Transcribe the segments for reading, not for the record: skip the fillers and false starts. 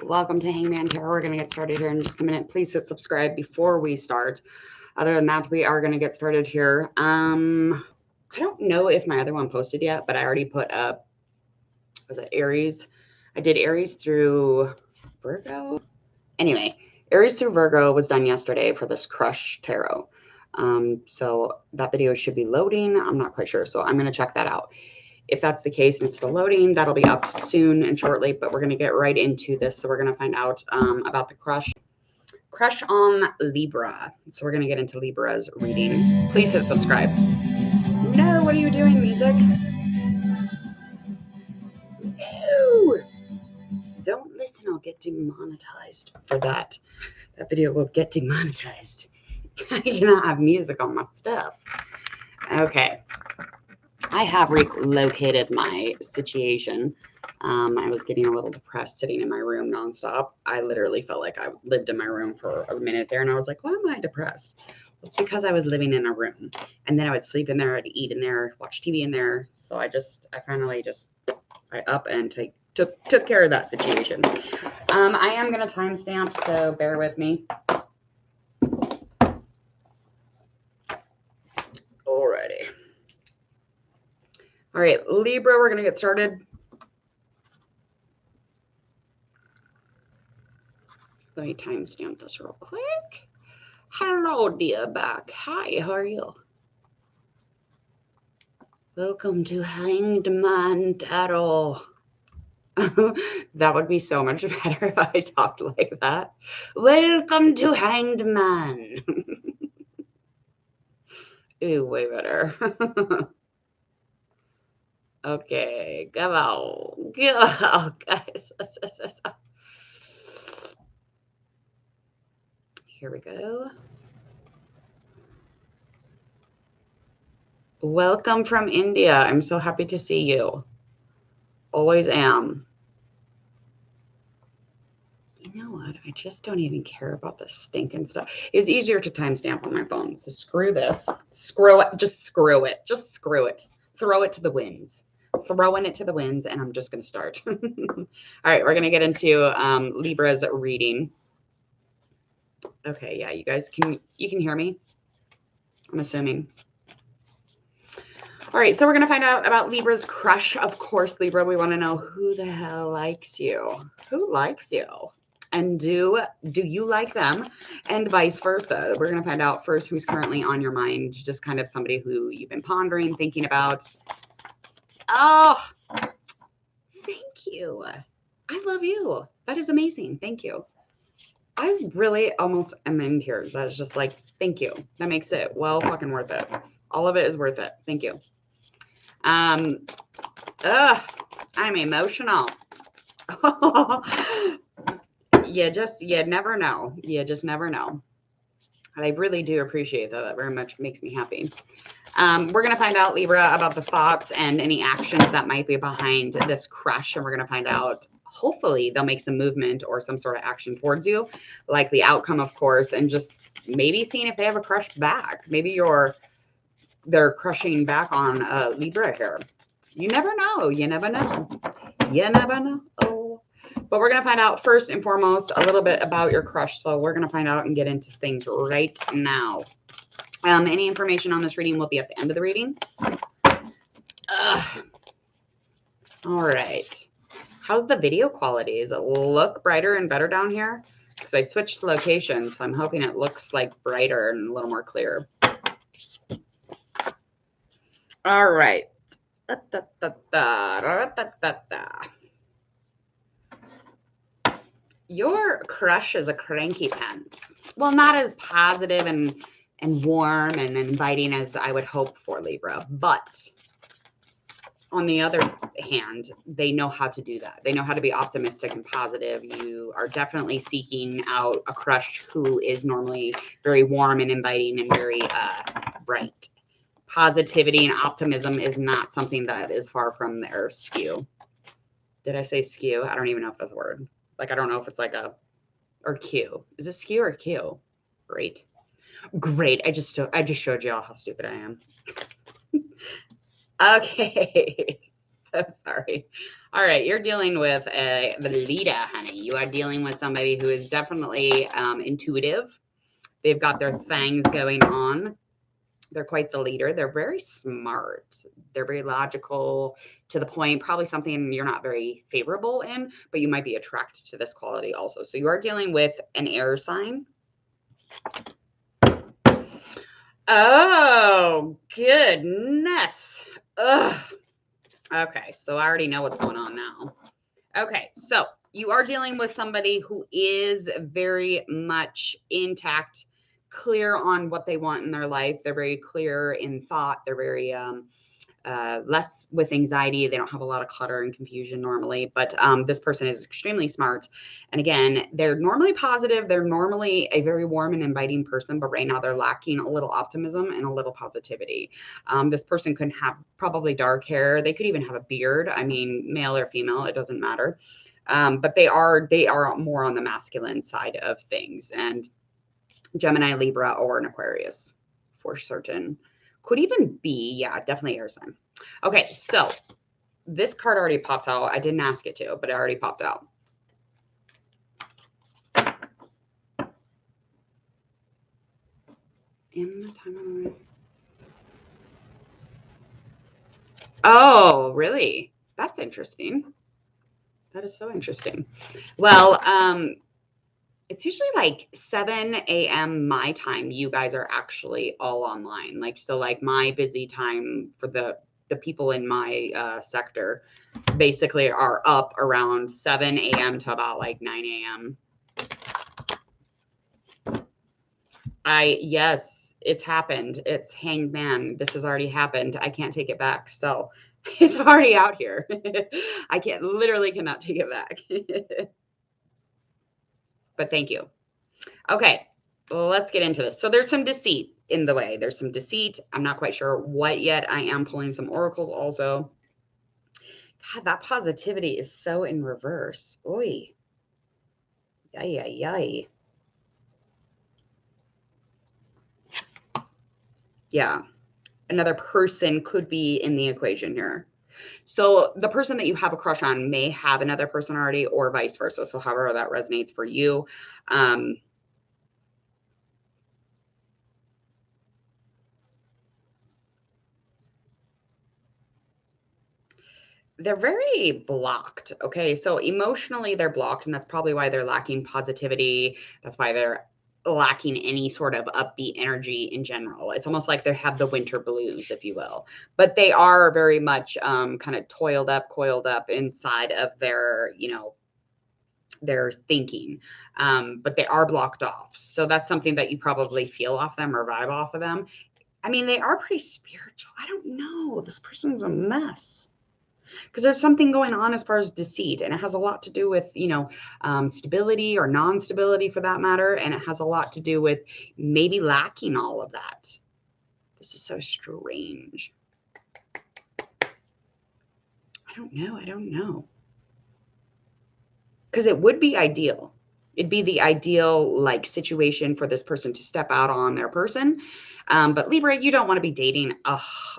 Welcome to Hangman Tarot. We're going to get started here in just a minute. Please hit subscribe before we start. Other than that, we are going to get started here. I don't know if my other one posted yet, but I already put up, was it Aries? I did Aries through Virgo. Anyway, Aries through Virgo was done yesterday for this Crush Tarot. So that video should be loading. I'm not quite sure. So I'm going to check that out. If that's the case and it's still loading, that'll be up soon and shortly, but we're going to get right into this. So we're going to find out about the crush on Libra. So we're going to get into Libra's reading. Please hit subscribe. No, what are you doing, music? No! Don't listen, I'll get demonetized for that. That video will get demonetized. I cannot have music on my stuff. Okay. I have relocated my situation. I was getting a little depressed sitting in my room nonstop. I literally felt like I lived in my room for a minute there, and I was like, why am I depressed? Well, it's because I was living in a room, and then I would sleep in there, I'd eat in there, watch TV in there. So I finally up and took care of that situation. I am going to timestamp, so bear with me. Alrighty. All right, Libra, we're going to get started. Let me timestamp this real quick. Hello, dear back. Hi, how are you? Welcome to Hanged Man Tarot. That would be so much better if I talked like that. Welcome to Hanged Man. Ooh, way better. Okay, come on. Go on, guys. Here we go. Welcome from India. I'm so happy to see you. Always am. You know what? I just don't even care about the stinking stuff. It's easier to timestamp on my phone. So screw this. Screw it. Just screw it. Just screw it. Throw it to the winds. Throwing it to the winds, and I'm just going to start. All right, we're going to get into Libra's reading. Okay, yeah, you guys can hear me? I'm assuming. All right, so we're going to find out about Libra's crush. Of course, Libra, we want to know who the hell likes you. Who likes you? And do you like them? And vice versa. We're going to find out first who's currently on your mind, just kind of somebody who you've been pondering, thinking about. Oh, thank you. I love you. That is amazing. Thank you. I really almost am in tears. That is just like, thank you. That makes it well fucking worth it. All of it is worth it. Thank you. I'm emotional. You never know. You just never know. I really do appreciate that. That very much makes me happy. We're going to find out, Libra, about the thoughts and any actions that might be behind this crush. And we're going to find out, hopefully, they'll make some movement or some sort of action towards you, like the outcome, of course, and just maybe seeing if they have a crush back. Maybe they're crushing back on Libra here. You never know. You never know. You never know. Oh. But we're going to find out first and foremost a little bit about your crush. So we're going to find out and get into things right now. Any information on this reading will be at the end of the reading. All right. How's the video quality? Does it look brighter and better down here? Because I switched locations, so I'm hoping it looks like brighter and a little more clear. All right. Your crush is a cranky pants. Well, not as positive and warm and inviting as I would hope for, Libra. But on the other hand, they know how to do that. They know how to be optimistic and positive. You are definitely seeking out a crush who is normally very warm and inviting and very bright. Positivity and optimism is not something that is far from their skew. Did I say skew? I don't even know if that's a word. Like, I don't know if it's like or Q. Is it skew or Q? Great. I just showed you all how stupid I am. Okay. So sorry. All right, you're dealing with the leader, honey. You are dealing with somebody who is definitely intuitive. They've got their things going on. They're quite the leader. They're very smart. They're very logical, to the point, probably something you're not very favorable in, but you might be attracted to this quality also. So you are dealing with an air sign. Oh, goodness. Ugh. Okay, so I already know what's going on now. Okay, so you are dealing with somebody who is very much intact, clear on what they want in their life. They're very clear in thought. They're very less with anxiety. They don't have a lot of clutter and confusion normally, but this person is extremely smart. And again, they're normally positive. They're normally a very warm and inviting person, but right now they're lacking a little optimism and a little positivity. This person could have probably dark hair. They could even have a beard. I mean, male or female, it doesn't matter. But they are more on the masculine side of things, and Gemini, Libra, or an Aquarius for certain. Could even be, yeah, definitely air sign. Okay, so this card already popped out. I didn't ask it to, but it already popped out. In the time of the... Oh, really? That's interesting. That is so interesting. Well, it's usually like 7 a.m. my time. You guys are actually all online. Like, so like my busy time for the people in my sector basically are up around 7 a.m. to about like 9 a.m. Yes, it's happened. It's hanged man. This has already happened. I can't take it back. So it's already out here. I literally cannot take it back. But thank you. Okay, let's get into this. So there's some deceit in the way. There's some deceit. I'm not quite sure what yet. I am pulling some oracles also. God, that positivity is so in reverse. Oy. Yay, yay, yay. Yeah. Another person could be in the equation here. So the person that you have a crush on may have another person already, or vice versa. So however that resonates for you. They're very blocked. Okay. So emotionally, they're blocked, and that's probably why they're lacking positivity. That's why they're lacking any sort of upbeat energy in general. It's almost like they have the winter blues, if you will. But they are very much kind of coiled up inside of their, their thinking. But they are blocked off. So that's something that you probably feel off them or vibe off of them. I mean, they are pretty spiritual. I don't know. This person's a mess. Because there's something going on as far as deceit, and it has a lot to do with, stability or non-stability for that matter. And it has a lot to do with maybe lacking all of that. This is so strange. I don't know. Because it would be ideal. It'd be the ideal like situation for this person to step out on their person. But Libra, you don't want to be dating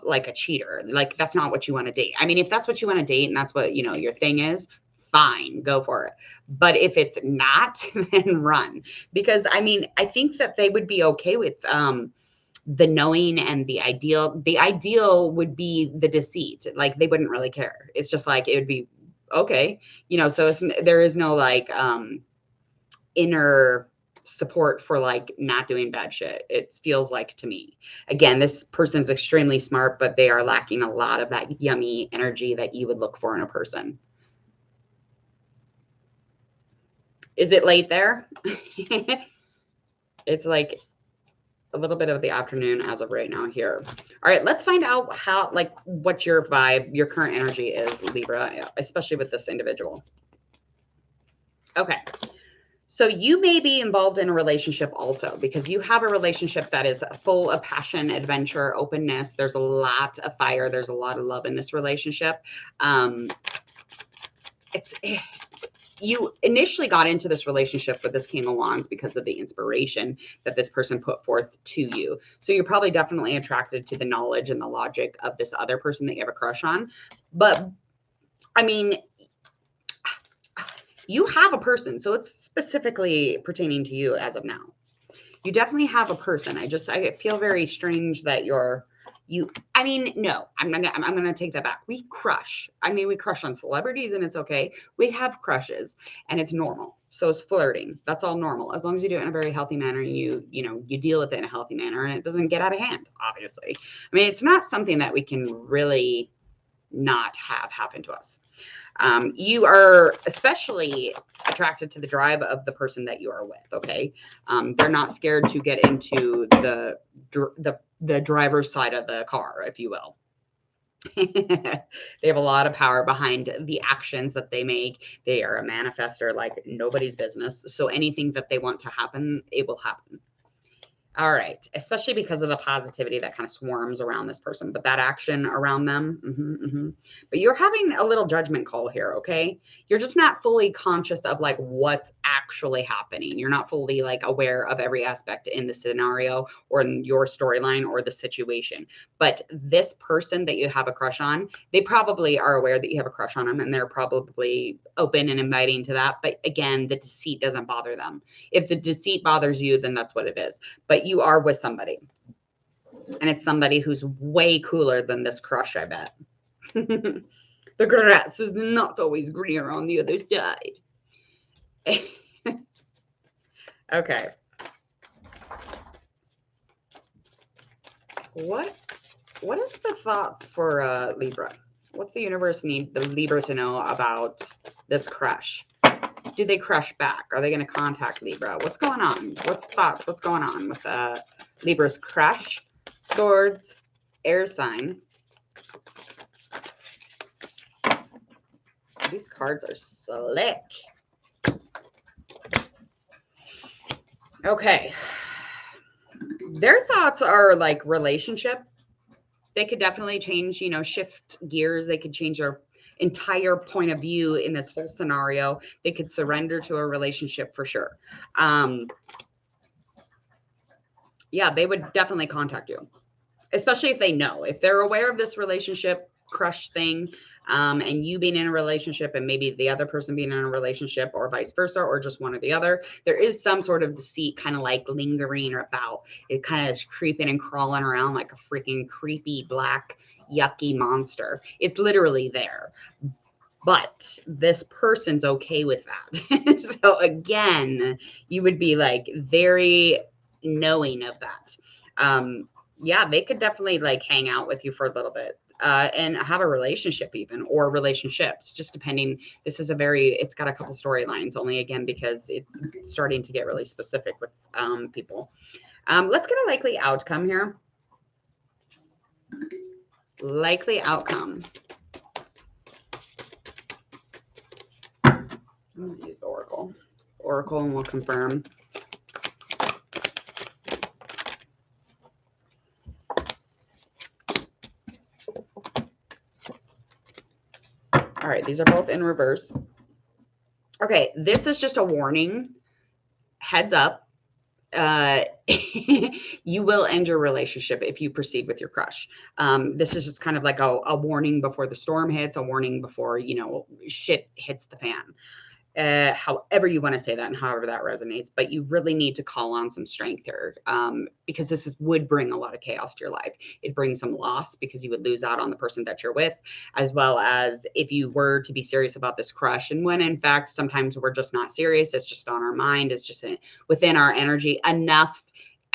like a cheater. Like, that's not what you want to date. I mean, if that's what you want to date and that's what, your thing is, fine, go for it. But if it's not, then run. Because I mean, I think that they would be okay with the knowing and the ideal. The ideal would be the deceit. Like, they wouldn't really care. It's just like, it would be okay. So there is no like inner support for like not doing bad shit. It feels like to me. Again, this person's extremely smart, but they are lacking a lot of that yummy energy that you would look for in a person. Is it late there? It's like a little bit of the afternoon as of right now here. All right, let's find out what your vibe, your current energy is, Libra, especially with this individual. Okay. So you may be involved in a relationship also, because you have a relationship that is full of passion, adventure, openness. There's a lot of fire. There's a lot of love in this relationship. You initially got into this relationship with this King of Wands because of the inspiration that this person put forth to you. So you're probably definitely attracted to the knowledge and the logic of this other person that you have a crush on. But I mean, you have a person, so it's specifically pertaining to you as of now. You definitely have a person. I feel very strange that I mean, no, I'm gonna take that back. We crush. I mean, we crush on celebrities and it's okay. We have crushes and it's normal. So it's flirting. That's all normal. As long as you do it in a very healthy manner and you deal with it in a healthy manner and it doesn't get out of hand, obviously. I mean, it's not something that we can really not have happen to us. You are especially attracted to the drive of the person that you are with. Okay. They're not scared to get into the driver's side of the car, if you will. They have a lot of power behind the actions that they make. They are a manifester like nobody's business. So anything that they want to happen, it will happen. All right. Especially because of the positivity that kind of swarms around this person, but that action around them. But you're having a little judgment call here. Okay. You're just not fully conscious of like what's actually happening. You're not fully like aware of every aspect in the scenario or in your storyline or the situation. But this person that you have a crush on, they probably are aware that you have a crush on them and they're probably open and inviting to that. But again, the deceit doesn't bother them. If the deceit bothers you, then that's what it is. But you are with somebody and it's somebody who's way cooler than this crush, I bet. The grass is not always greener on the other side. Okay. What is the thoughts for Libra? What's the universe need the Libra to know about this crush? Do they crush back? Are they going to contact Libra? What's going on? What's thoughts? What's going on with Libra's crush? Swords, air sign. These cards are slick. Okay. Their thoughts are like relationship. They could definitely change, shift gears. They could change their entire point of view in this whole scenario. They could surrender to a relationship for sure. Yeah, they would definitely contact you, especially if they know, if they're aware of this relationship crush thing, and you being in a relationship and maybe the other person being in a relationship or vice versa, or just one or the other, there is some sort of deceit kind of like lingering about. It kind of is creeping and crawling around like a freaking creepy black yucky monster. It's literally there. But this person's okay with that. So again, you would be like very knowing of that. Yeah, they could definitely like hang out with you for a little bit. And have a relationship even, or relationships, just depending. This is it's got a couple storylines only, again, because it's starting to get really specific with people. Let's get a likely outcome here. Likely outcome. I'm going to use Oracle. Oracle, and we'll confirm. All right, these are both in reverse. Okay, this is just a warning. Heads up. You will end your relationship if you proceed with your crush. This is just kind of like a warning before the storm hits, a warning before, shit hits the fan. However you want to say that and however that resonates, but you really need to call on some strength here, because this would bring a lot of chaos to your life. It brings some loss because you would lose out on the person that you're with, as well as if you were to be serious about this crush. And when in fact, sometimes we're just not serious. It's just on our mind. It's just within our energy enough.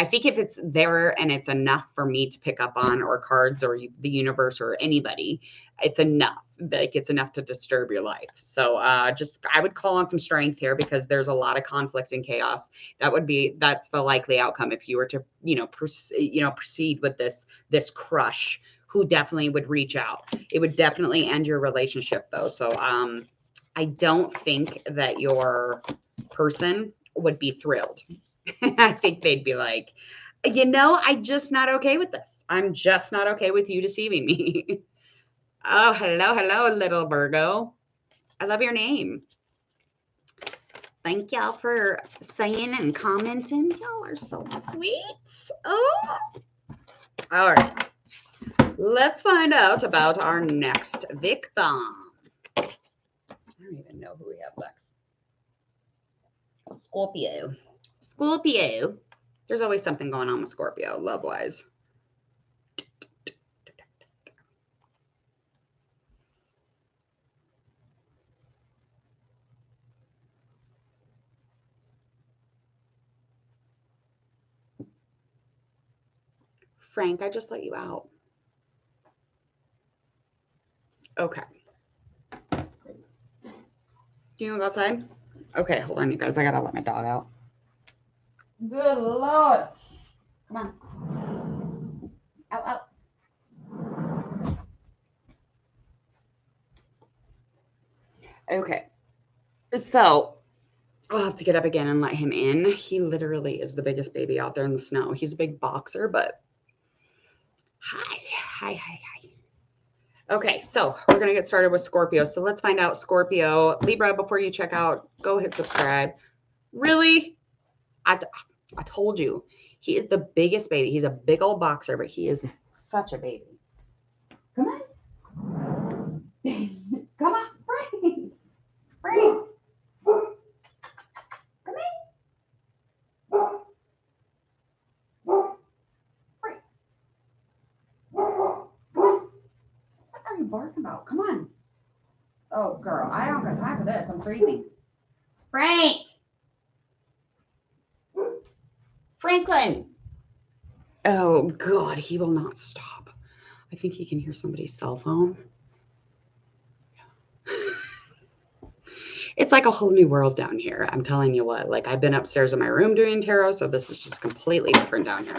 I think if it's there and it's enough for me to pick up on, or cards or the universe or anybody, it's enough. Like it's enough to disturb your life. So I would call on some strength here because there's a lot of conflict and chaos. That's the likely outcome if you were to, proceed with this crush, who definitely would reach out. It would definitely end your relationship though. So I don't think that your person would be thrilled. I think they'd be like, I'm just not okay with this. I'm just not okay with you deceiving me. Oh, hello, little Virgo. I love your name. Thank y'all for saying and commenting. Y'all are so sweet. Oh, all right. Let's find out about our next victim. up next? Scorpio. Scorpio. There's always something going on with Scorpio, love-wise. Frank, I just let you out. Okay. Do you want to go outside? Okay, hold on, you guys. I gotta let my dog out. Good Lord. Come on. Out, out. Okay. So I'll have to get up again and let him in. He literally is the biggest baby out there in the snow. He's a big boxer, but hi. Okay, so we're going to get started with Scorpio. So let's find out Scorpio. Libra, before you check out, go hit subscribe. Really? I told you. He is the biggest baby. He's a big old boxer, but he is such a baby. Come on. Come on, Frank. Frank. Come in. Frank. What are you barking about? Come on. Oh, girl, I don't got time for this. I'm freezing. Frank. Franklin. Oh, God, he will not stop. I think he can hear somebody's cell phone. It's like a whole new world down here. I'm telling you what, like I've been upstairs in my room doing tarot, so this is just completely different down here.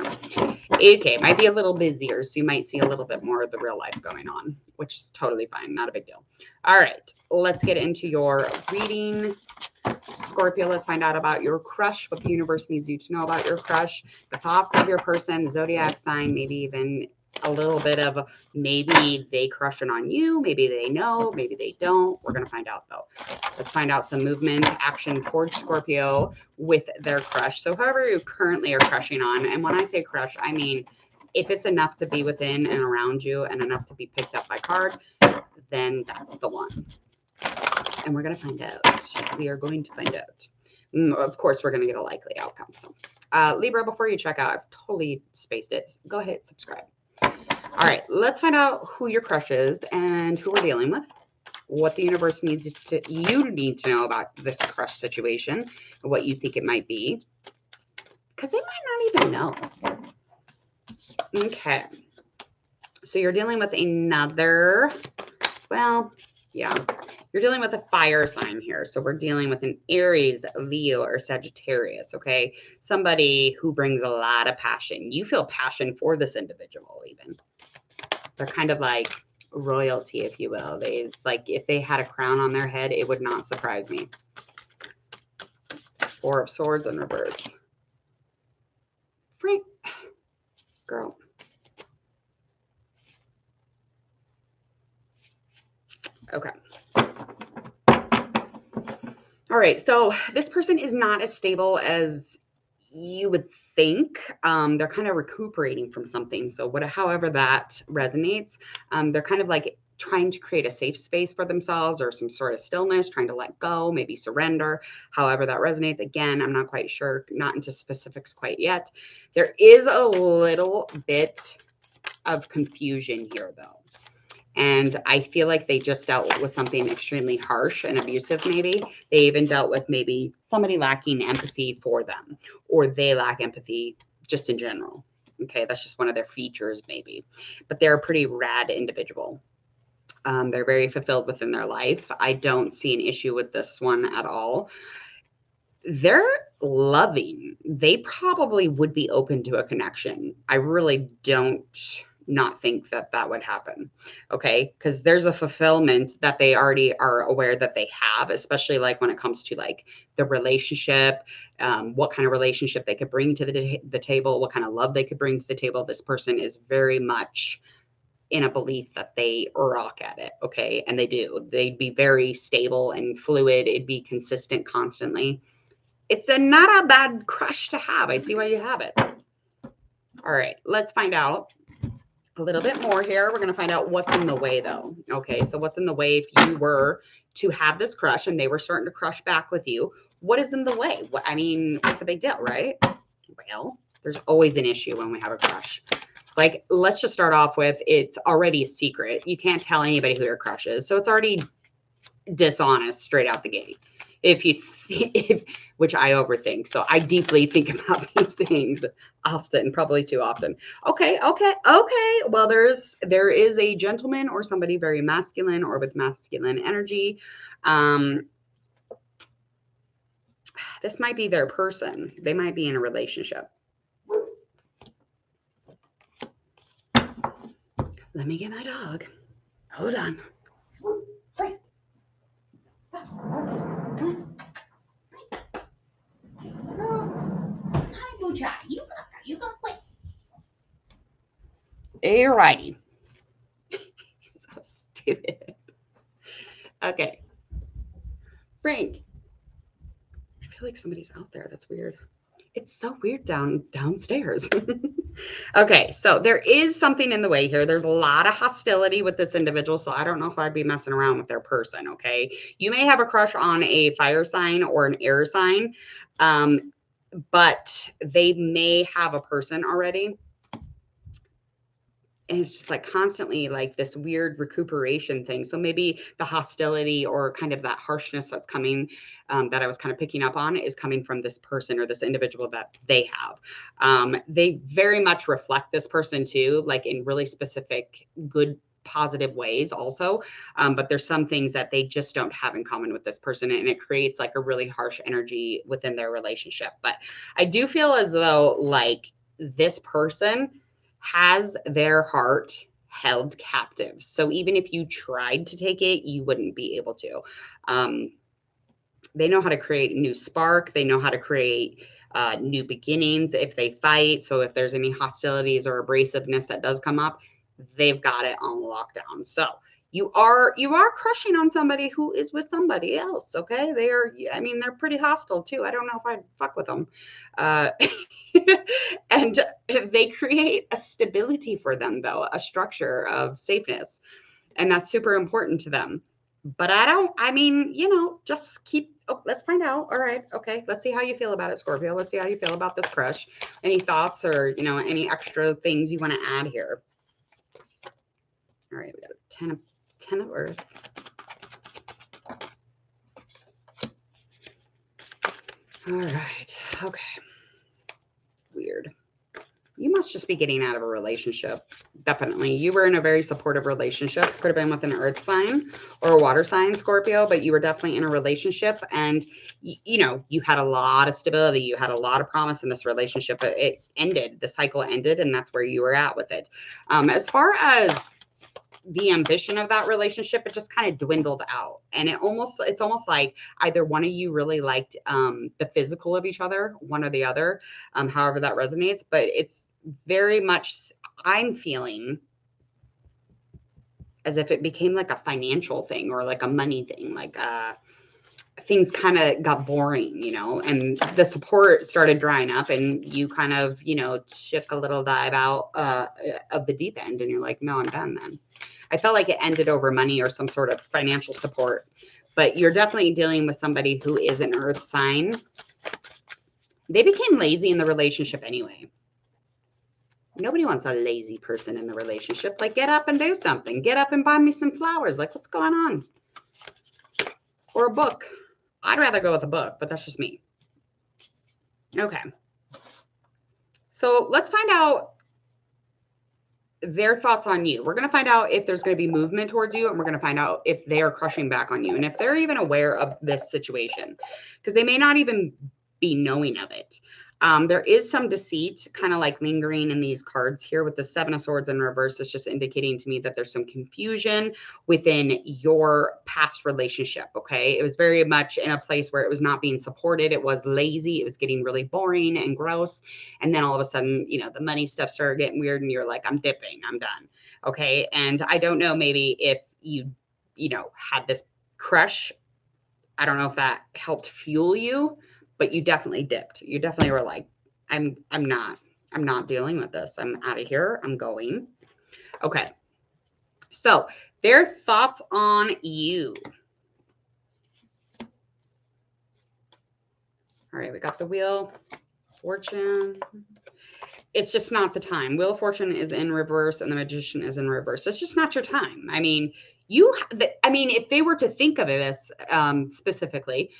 Okay, it might be a little busier, so you might see a little bit more of the real life going on, which is totally fine. Not a big deal. All right, let's get into your reading. Scorpio, let's find out about your crush, what the universe needs you to know about your crush, the thoughts of your person, the zodiac sign, maybe even a little bit of maybe they crushing on you, maybe they know, maybe they don't. We're going to find out though. Let's find out some movement, action towards Scorpio with their crush. So whoever you currently are crushing on, and when I say crush, I mean if it's enough to be within and around you and enough to be picked up by card, then that's the one. And we're going to find out. We are going to find out. Of course, we're going to get a likely outcome. So, Libra, before you check out, I've totally spaced it. Go ahead, subscribe. All right, let's find out who your crush is and who we're dealing with. What the universe needs you need to know about this crush situation, what you think it might be, because they might not even know. Okay, so you're dealing with another, well, yeah, you're dealing with a fire sign here. So we're dealing with an Aries, Leo, or Sagittarius, okay? Somebody who brings a lot of passion. You feel passion for this individual even. They're kind of like royalty, if you will. It's like if they had a crown on their head, it would not surprise me. Four of Swords in reverse. Frank, girl. Okay. All right. So this person is not as stable as you would think. They're kind of recuperating from something. So however that resonates, they're kind of like trying to create a safe space for themselves or some sort of stillness, trying to let go, maybe surrender, however that resonates. Again, I'm not quite sure, not into specifics quite yet. There is a little bit of confusion here though. And I feel like they just dealt with something extremely harsh and abusive, maybe. They even dealt with maybe somebody lacking empathy for them, or they lack empathy just in general. Okay, that's just one of their features, maybe. But they're a pretty rad individual. They're very fulfilled within their life. I don't see an issue with this one at all. They're loving. They probably would be open to a connection. I really don't not think that that would happen. Okay. Because there's a fulfillment that they already are aware that they have, especially like when it comes to like the relationship, what kind of relationship they could bring to the table, what kind of love they could bring to the table. This person is very much in a belief that they rock at it. Okay. And they do. They'd be very stable and fluid. It'd be consistent constantly. It's not a bad crush to have. I see why you have it. All right, let's find out a little bit more here. We're going to find out what's in the way, though. Okay, so what's in the way if you were to have this crush and they were starting to crush back with you? What is in the way? What, I mean, what's a big deal, right? Well, there's always an issue when we have a crush. It's like, let's just start off with, it's already a secret. You can't tell anybody who your crush is. So it's already dishonest straight out the gate. Which I overthink. So I deeply think about these things often, probably too often. Okay. Well, there is a gentleman or somebody very masculine or with masculine energy. This might be their person. They might be in a relationship. Let me get my dog. Hold on. You gonna play? Alrighty. So stupid. Okay. Frank. I feel like somebody's out there. That's weird. It's so weird downstairs. Okay, so there is something in the way here. There's a lot of hostility with this individual, so I don't know if I'd be messing around with their person, okay? You may have a crush on a fire sign or an air sign, but they may have a person already. And it's just like constantly like this weird recuperation thing. So maybe the hostility or kind of that harshness that's coming, that I was kind of picking up on, is coming from this person or this individual that they have. They very much reflect this person too, like in really specific, good, positive ways also. But there's some things that they just don't have in common with this person. And it creates like a really harsh energy within their relationship. But I do feel as though like this person has their heart held captive. So even if you tried to take it, you wouldn't be able to. They know how to create a new spark. They know how to create new beginnings if they fight. So if there's any hostilities or abrasiveness that does come up, they've got it on lockdown. So you are crushing on somebody who is with somebody else. Okay. They're pretty hostile too. I don't know if I'd fuck with them. And they create a stability for them though, a structure of safeness. And that's super important to them. But just let's find out. All right. Okay. Let's see how you feel about it, Scorpio. Let's see how you feel about this crush. Any thoughts or, any extra things you want to add here? All right. We got a 10 of Earth. All right. Okay. Weird. You must just be getting out of a relationship. Definitely. You were in a very supportive relationship. Could have been with an earth sign or a water sign, Scorpio, but you were definitely in a relationship and, you had a lot of stability. You had a lot of promise in this relationship, but it ended. The cycle ended, and that's where you were at with it. As far as the ambition of that relationship, it just kind of dwindled out. And it's almost like either one of you really liked the physical of each other, one or the other, however that resonates. But it's very much, I'm feeling as if it became like a financial thing or like a money thing, like things kind of got boring, and the support started drying up, and you kind of, took a little dive out of the deep end, and you're like, no, I'm done then. I felt like it ended over money or some sort of financial support, but you're definitely dealing with somebody who is an earth sign. They became lazy in the relationship anyway. Nobody wants a lazy person in the relationship. Like, get up and do something. Get up and buy me some flowers. Like, what's going on? Or a book. I'd rather go with a book, but that's just me. Okay. So let's find out their thoughts on you. We're going to find out if there's going to be movement towards you, and we're going to find out if they are crushing back on you and if they're even aware of this situation, because they may not even be knowing of it. There is some deceit kind of like lingering in these cards here with the 7 of Swords in reverse. It's just indicating to me that there's some confusion within your past relationship. Okay. It was very much in a place where it was not being supported. It was lazy. It was getting really boring and gross. And then all of a sudden, the money stuff started getting weird and you're like, I'm dipping, I'm done. Okay. And I don't know, maybe if you had this crush, I don't know if that helped fuel you, but you definitely dipped. You definitely were like, I'm not dealing with this. I'm out of here. I'm going. Okay. So their thoughts on you. All right, we got the Wheel, Fortune. It's just not the time. Wheel of Fortune is in reverse and the Magician is in reverse. It's just not your time. I mean, if they were to think of it as specifically,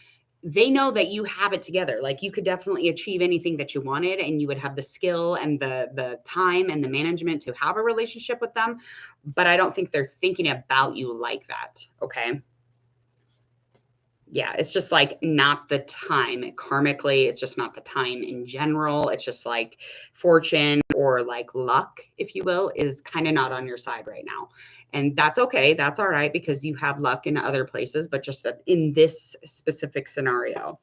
they know that you have it together. Like you could definitely achieve anything that you wanted, and you would have the skill and the time and the management to have a relationship with them. But I don't think they're thinking about you like that. Okay. Yeah, it's just like not the time. Karmically, it's just not the time in general. It's just like fortune or like luck, if you will, is kind of not on your side right now. And that's okay. That's all right because you have luck in other places, but just in this specific scenario.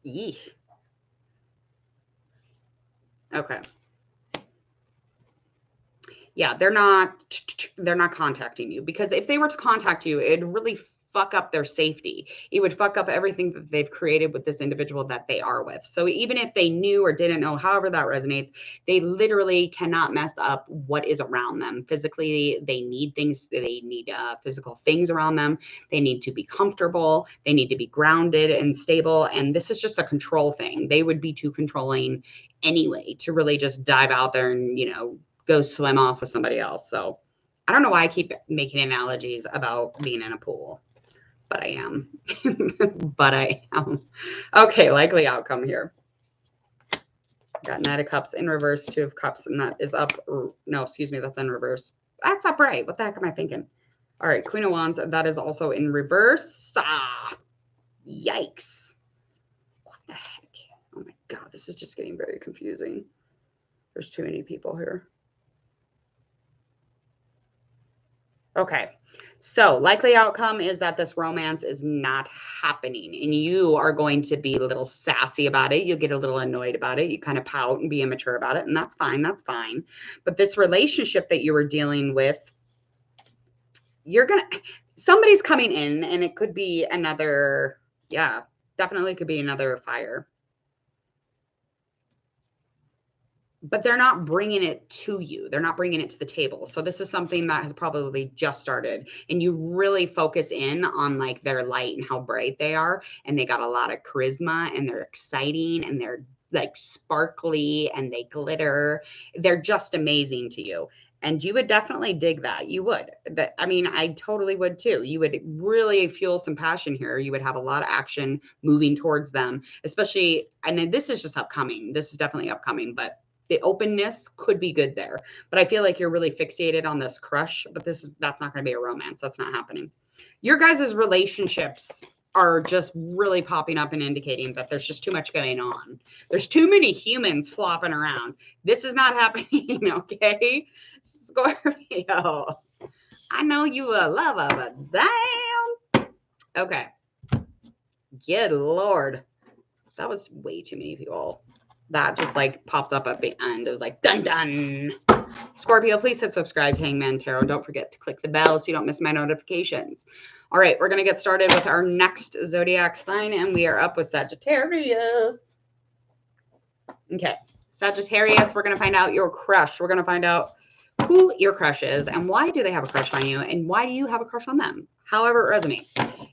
Yeesh. Okay. Yeah, they're not contacting you because if they were to contact you, it'd really fuck up their safety. It would fuck up everything that they've created with this individual that they are with. So even if they knew or didn't know, however that resonates, they literally cannot mess up what is around them. Physically, they need things. They need physical things around them. They need to be comfortable. They need to be grounded and stable. And this is just a control thing. They would be too controlling anyway to really just dive out there and, go swim off with somebody else. So I don't know why I keep making analogies about being in a pool, but I am. But I am. Okay, likely outcome here. Got Knight of Cups in reverse, Two of Cups, and that is up. No, excuse me, that's in reverse. That's upright. What the heck am I thinking? All right, Queen of Wands, that is also in reverse. Ah, yikes. What the heck? Oh my God, this is just getting very confusing. There's too many people here. Okay, so likely outcome is that this romance is not happening and you are going to be a little sassy about it. You'll get a little annoyed about it. You kind of pout and be immature about it, and that's fine. That's fine. But this relationship that you were dealing with, somebody's coming in, and it could be another, yeah, definitely could be another fire. But they're not bringing it to you. They're not bringing it to the table. So this is something that has probably just started, and you really focus in on like their light and how bright they are. And they got a lot of charisma, and they're exciting, and they're like sparkly, and they glitter. They're just amazing to you. And you would definitely dig that. You would. I totally would too. You would really fuel some passion here. You would have a lot of action moving towards them, especially, and then this is just upcoming. This is definitely upcoming, but the openness could be good there. But I feel like you're really fixated on this crush, but that's not going to be a romance. That's not happening. Your guys' relationships are just really popping up and indicating that there's just too much going on. There's too many humans flopping around. This is not happening, okay? Scorpio. I know you a lover, but damn. Okay. Good Lord. That was way too many people. That just like popped up at the end. It was like, dun dun. Scorpio, please hit subscribe to Hangman Tarot. Don't forget to click the bell so you don't miss my notifications. All right, we're going to get started with our next zodiac sign, and we are up with Sagittarius. Okay, Sagittarius, we're going to find out your crush. We're going to find out who your crush is and why do they have a crush on you and why do you have a crush on them, however it resonates.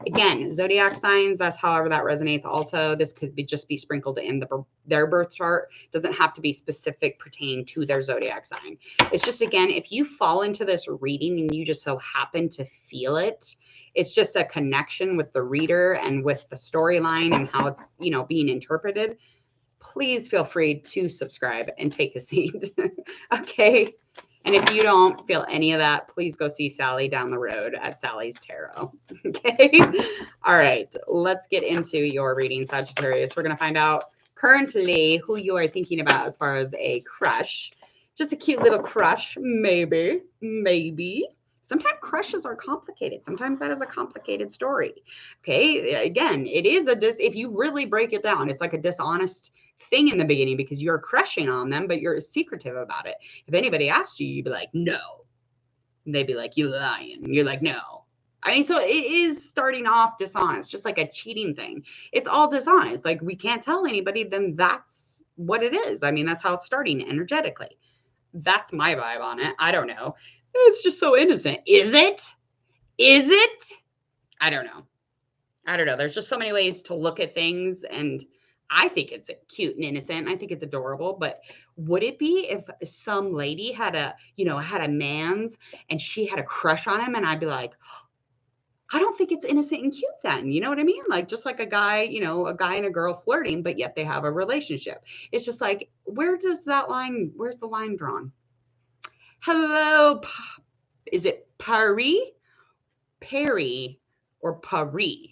Again, zodiac signs, that's however that resonates. Also, this could just be sprinkled in their birth chart. It doesn't have to be specific pertaining to their zodiac sign. It's just, again, if you fall into this reading and you just so happen to feel it, it's just a connection with the reader and with the storyline and how it's, being interpreted. Please feel free to subscribe and take a seat. Okay. And if you don't feel any of that, please go see Sally down the road at Sally's Tarot. Okay. All right. Let's get into your reading, Sagittarius. We're going to find out currently who you are thinking about as far as a crush. Just a cute little crush. Maybe. Sometimes crushes are complicated. Sometimes that is a complicated story. Okay. Again, it is if you really break it down, it's like a dishonest thing in the beginning because you're crushing on them, but you're secretive about it. If anybody asked you, you'd be like, no. And they'd be like, you lying. You're like, no. So it is starting off dishonest, just like a cheating thing. It's all dishonest. Like we can't tell anybody, then that's what it is. I mean, that's how it's starting energetically. That's my vibe on it. I don't know. It's just so innocent. Is it? Is it? I don't know. I don't know. There's just so many ways to look at things, and I think it's cute and innocent. I think it's adorable. But would it be if some lady had a man's and she had a crush on him, and I'd be like, I don't think it's innocent and cute then. You know what I mean? Like just like a guy and a girl flirting, but yet they have a relationship. It's just like, where's the line drawn? Hello, is it Paris? Perry or Paris?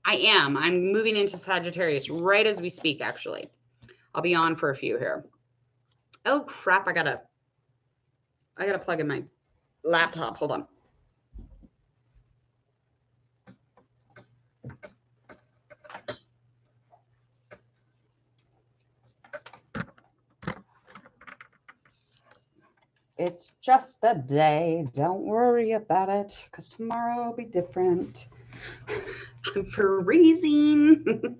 I'm moving into Sagittarius right as we speak, actually. I'll be on for a few here. Oh crap, I gotta plug in my laptop. Hold on. It's just a day. Don't worry about it, because tomorrow will be different. I'm freezing.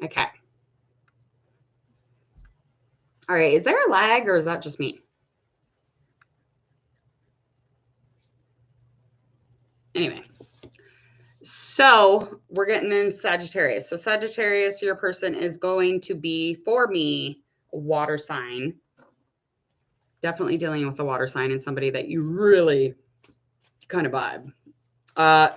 Okay. All right. Is there a lag or is that just me? Anyway. So we're getting into Sagittarius. So Sagittarius, your person is going to be, for me, a water sign. Definitely dealing with a water sign and somebody that you really kind of vibe.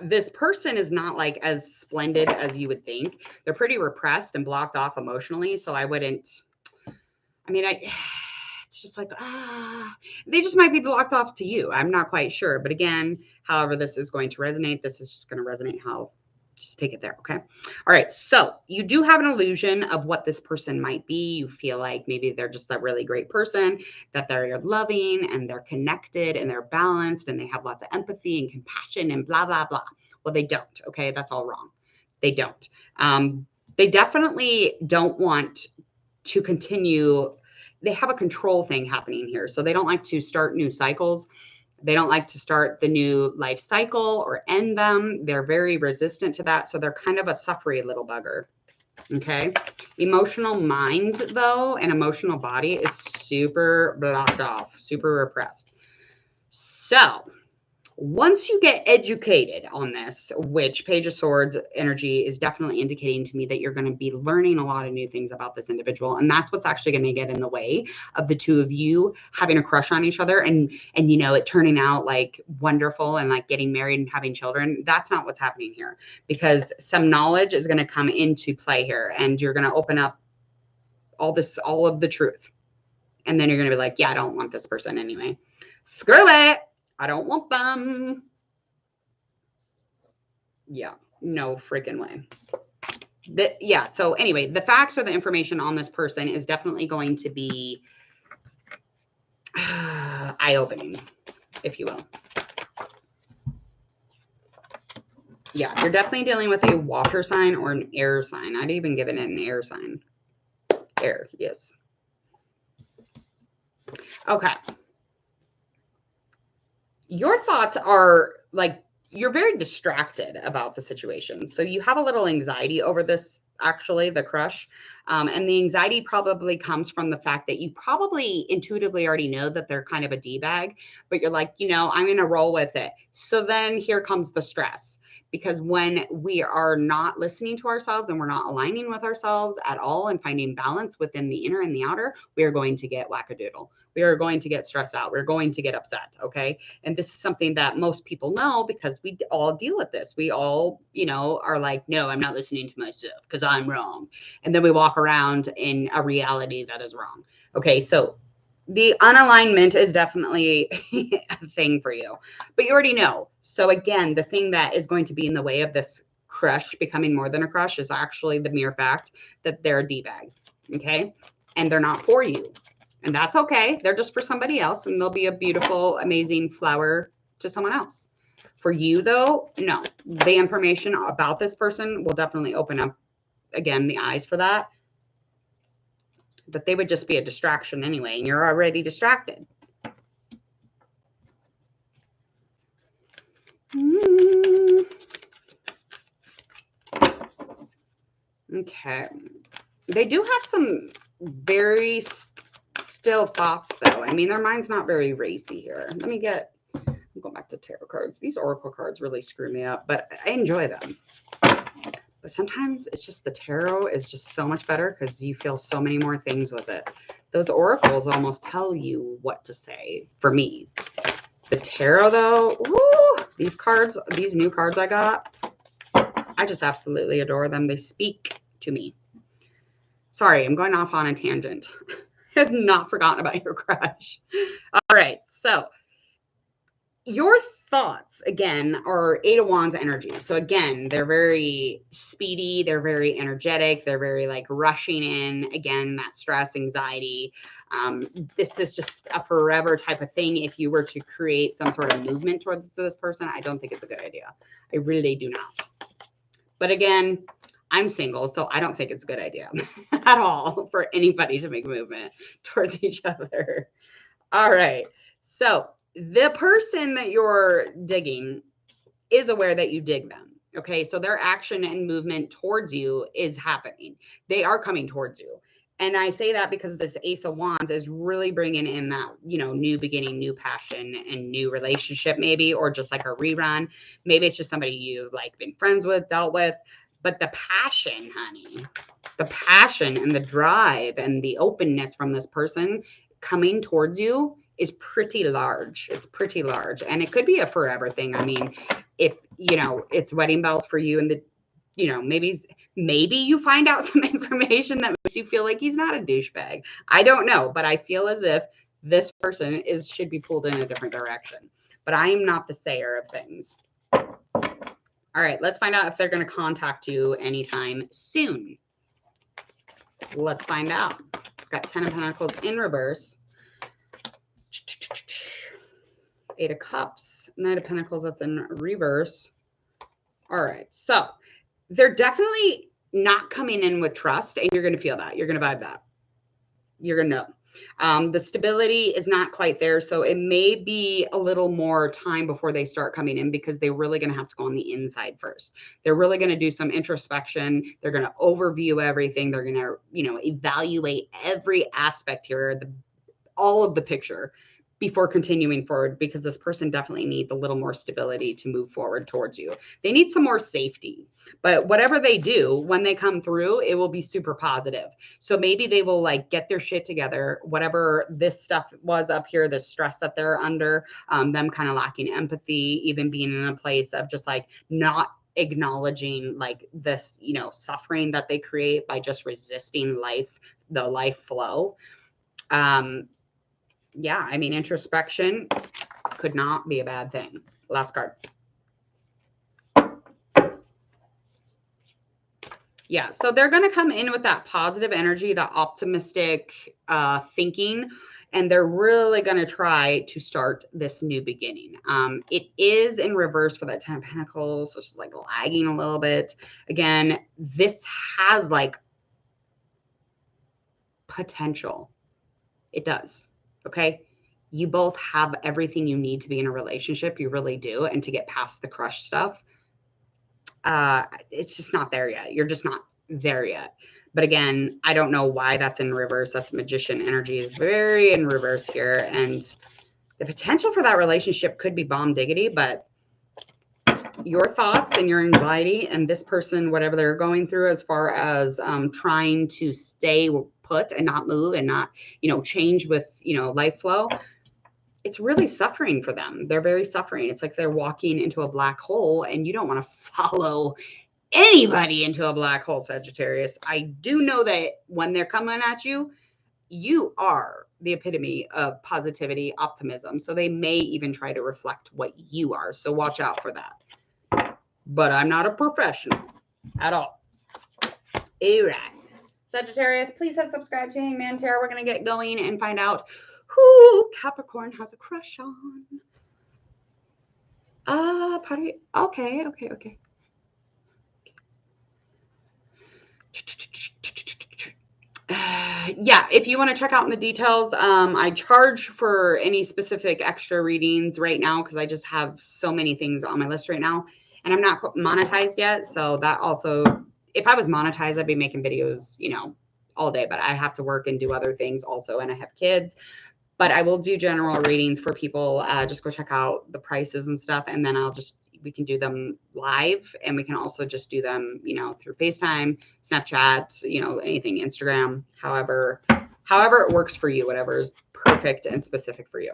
This person is not like as splendid as you would think. They're pretty repressed and blocked off emotionally. So it's just like, they just might be blocked off to you. I'm not quite sure. But again, however this is going to resonate, this is just going to resonate just take it there. Okay. All right. So you do have an illusion of what this person might be. You feel like maybe they're just a really great person, that they're loving and they're connected and they're balanced and they have lots of empathy and compassion and blah, blah, blah. Well, they don't. Okay. That's all wrong. They don't. They definitely don't want to continue. They have a control thing happening here. So they don't like to start new cycles. They don't like to start the new life cycle or end them. They're very resistant to that. So they're kind of a suffery little bugger. Okay. Emotional mind, though, and emotional body is super blocked off, super repressed. So once you get educated on this, which Page of Swords energy is definitely indicating to me that you're going to be learning a lot of new things about this individual. And that's what's actually going to get in the way of the two of you having a crush on each other and it turning out like wonderful and like getting married and having children. That's not what's happening here, because some knowledge is going to come into play here and you're going to open up all of the truth. And then you're going to be like, yeah, I don't want this person anyway. Screw it. I don't want them. Yeah, no freaking way. So anyway, the facts or the information on this person is definitely going to be eye-opening, if you will. Yeah, you're definitely dealing with a water sign or an air sign. I'd even given it an air sign. Air, yes. Okay. Your thoughts are like, you're very distracted about the situation. So you have a little anxiety over this, actually, the crush. And the anxiety probably comes from the fact that you probably intuitively already know that they're kind of a D-bag, but you're like, I'm going to roll with it. So then here comes the stress. Because when we are not listening to ourselves and we're not aligning with ourselves at all and finding balance within the inner and the outer, we are going to get wackadoodle. We are going to get stressed out. We're going to get upset. Okay. And this is something that most people know because we all deal with this. We all, are like, no, I'm not listening to myself because I'm wrong. And then we walk around in a reality that is wrong. Okay. So the unalignment is definitely a thing for you, but you already know. So again, the thing that is going to be in the way of this crush becoming more than a crush is actually the mere fact that they're a D-bag. Okay. And they're not for you. And that's okay. They're just for somebody else and they'll be a beautiful, amazing flower to someone else. For you though, no, the information about this person will definitely open up again, the eyes for that. But they would just be a distraction anyway, and you're already distracted. Okay. They do have some very still thoughts, though. I mean, their mind's not very racy here. Let me go back to tarot cards. These oracle cards really screw me up, but I enjoy them. But sometimes it's just the tarot is just so much better because you feel so many more things with it. Those oracles almost tell you what to say for me. The tarot, though, woo, these cards, these new cards I got, I just absolutely adore them. They speak to me. Sorry, I'm going off on a tangent. I have not forgotten about your crush. All right, so your thoughts, again, are Eight of Wands energy. So again, they're very speedy. They're very energetic. They're very like rushing in. Again, that stress, anxiety. This is just a forever type of thing. If you were to create some sort of movement towards this person, I don't think it's a good idea. I really do not. But again, I'm single, so I don't think it's a good idea at all for anybody to make movement towards each other. All right. So the person that you're digging is aware that you dig them. Okay. So their action and movement towards you is happening. They are coming towards you. And I say that because this Ace of Wands is really bringing in that, you know, new beginning, new passion and new relationship maybe, or just like a rerun. Maybe it's just somebody you've like been friends with, dealt with. But the passion, honey, the passion and the drive and the openness from this person coming towards you is pretty large. It's pretty large. And it could be a forever thing. I mean, if, you know, it's wedding bells for you and the, you know, maybe you find out some information that makes you feel like he's not a douchebag. I don't know, but I feel as if this person should be pulled in a different direction. But I am not the sayer of things. All right, let's find out if they're going to contact you anytime soon. Let's find out. Got 10 of Pentacles in reverse. 8 of Cups, Knight of Pentacles, that's in reverse. All right, so they're definitely not coming in with trust, and you're going to feel that. You're going to vibe that. You're going to know. The stability is not quite there, so it may be a little more time before they start coming in because they're really going to have to go on the inside first. They're really going to do some introspection. They're going to overview everything. They're going to, you know, evaluate every aspect here, all of the picture before continuing forward, because this person definitely needs a little more stability to move forward towards you. They need some more safety, but whatever they do, when they come through, it will be super positive. So maybe they will like get their shit together, whatever this stuff was up here, the stress that they're under, them kind of lacking empathy, even being in a place of just like not acknowledging like this, you know, suffering that they create by just resisting life, the life flow. Yeah, I mean, introspection could not be a bad thing. Last card. Yeah, so they're going to come in with that positive energy, that optimistic thinking, and they're really going to try to start this new beginning. It is in reverse for that 10 of Pentacles, so it's just like lagging a little bit. Again, this has like potential. It does. Okay. You both have everything you need to be in a relationship. You really do. And to get past the crush stuff, it's just not there yet. You're just not there yet. But again, I don't know why that's in reverse. That's Magician energy is very in reverse here. And the potential for that relationship could be bomb diggity, but your thoughts and your anxiety and this person, whatever they're going through as far as trying to stay put and not move and not, you know, change with, you know, life flow, it's really suffering for them. They're very suffering. It's like they're walking into a black hole, and you don't want to follow anybody into a black hole, Sagittarius. I do know that when they're coming at you, you are the epitome of positivity, optimism. So they may even try to reflect what you are. So watch out for that. But I'm not a professional at all. All right. Sagittarius, please hit subscribe to Hangman Tarot. We're going to get going and find out who Capricorn has a crush on. Okay. Yeah, if you want to check out in the details, I charge for any specific extra readings right now because I just have so many things on my list right now, and I'm not monetized yet. So that also, if I was monetized, I'd be making videos, you know, all day, but I have to work and do other things also, and I have kids. But I will do general readings for people. Just go check out the prices and stuff, and then we can do them live, and we can also just do them, you know, through FaceTime, Snapchat, you know, anything, Instagram, however it works for you, whatever is perfect and specific for you.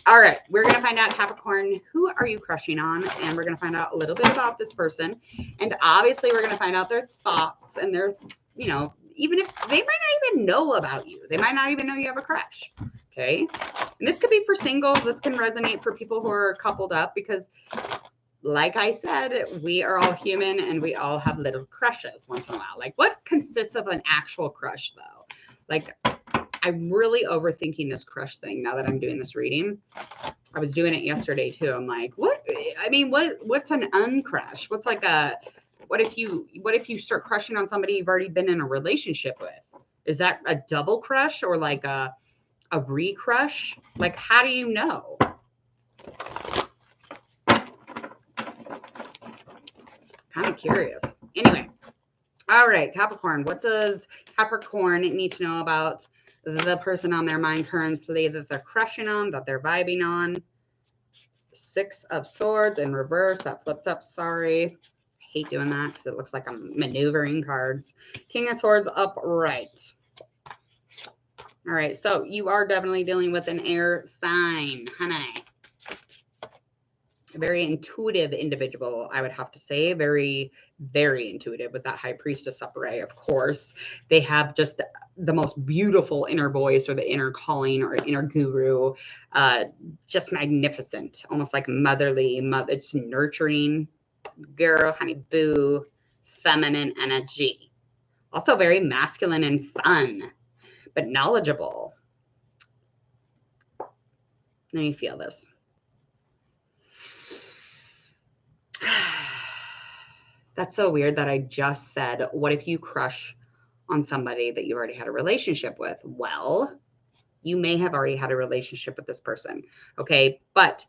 All right, we're going to find out, Capricorn, who are you crushing on? And we're going to find out a little bit about this person. And obviously, we're going to find out their thoughts and their, you know, even if they might not even know about you. They might not even know you have a crush. Okay. And this could be for singles. This can resonate for people who are coupled up because, like I said, we are all human and we all have little crushes once in a while. Like, what consists of an actual crush, though? Like, I'm really overthinking this crush thing now that I'm doing this reading. I was doing it yesterday too. I'm like, what's an uncrush? What's like what if you start crushing on somebody you've already been in a relationship with? Is that a double crush or like a re-crush? Like, how do you know? Kind of curious. Anyway. All right, Capricorn. What does Capricorn need to know about the person on their mind currently that they're crushing on, that they're vibing on? 6 of Swords in reverse. That flipped up. Sorry. I hate doing that because it looks like I'm maneuvering cards. King of Swords upright. All right, so you are definitely dealing with an air sign, honey. A very intuitive individual, I would have to say. Very, very intuitive with that High Priestess upright, of course. They have just the most beautiful inner voice or the inner calling or inner guru. Just magnificent, almost like motherly, it's nurturing. Girl, honey, boo, feminine energy. Also very masculine and fun, but knowledgeable. Let me feel this. That's so weird that I just said, what if you crush on somebody that you already had a relationship with? Well, you may have already had a relationship with this person. Okay. But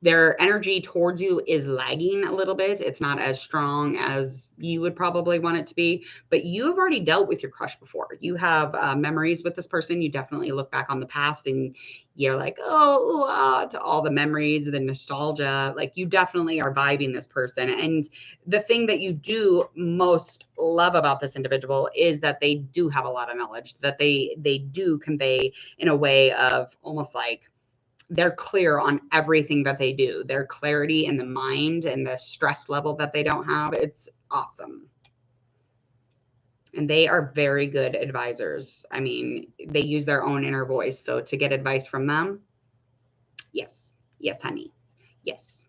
their energy towards you is lagging a little bit. It's not as strong as you would probably want it to be, but you have already dealt with your crush before. You have memories with this person. You definitely look back on the past and you're like, to all the memories, the nostalgia. Like, you definitely are vibing this person. And the thing that you do most love about this individual is that they do have a lot of knowledge, that they do convey in a way of almost like, they're clear on everything that they do. Their clarity in the mind and the stress level that they don't have. It's awesome. And they are very good advisors. I mean, they use their own inner voice. So to get advice from them, yes. Yes, honey. Yes.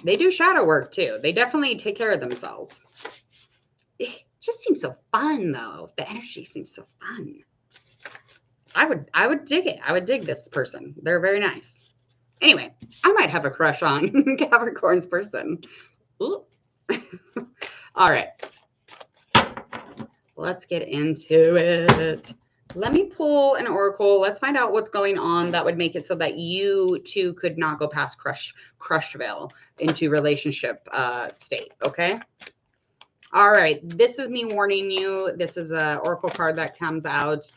They do shadow work too. They definitely take care of themselves. It just seems so fun though. The energy seems so fun. I would dig it. I would dig this person. They're very nice. Anyway, I might have a crush on Capricorn's person. All right. Let's get into it. Let me pull an oracle. Let's find out what's going on that would make it so that you too could not go past Crushville into relationship state. Okay. All right. This is me warning you. This is an oracle card that comes out.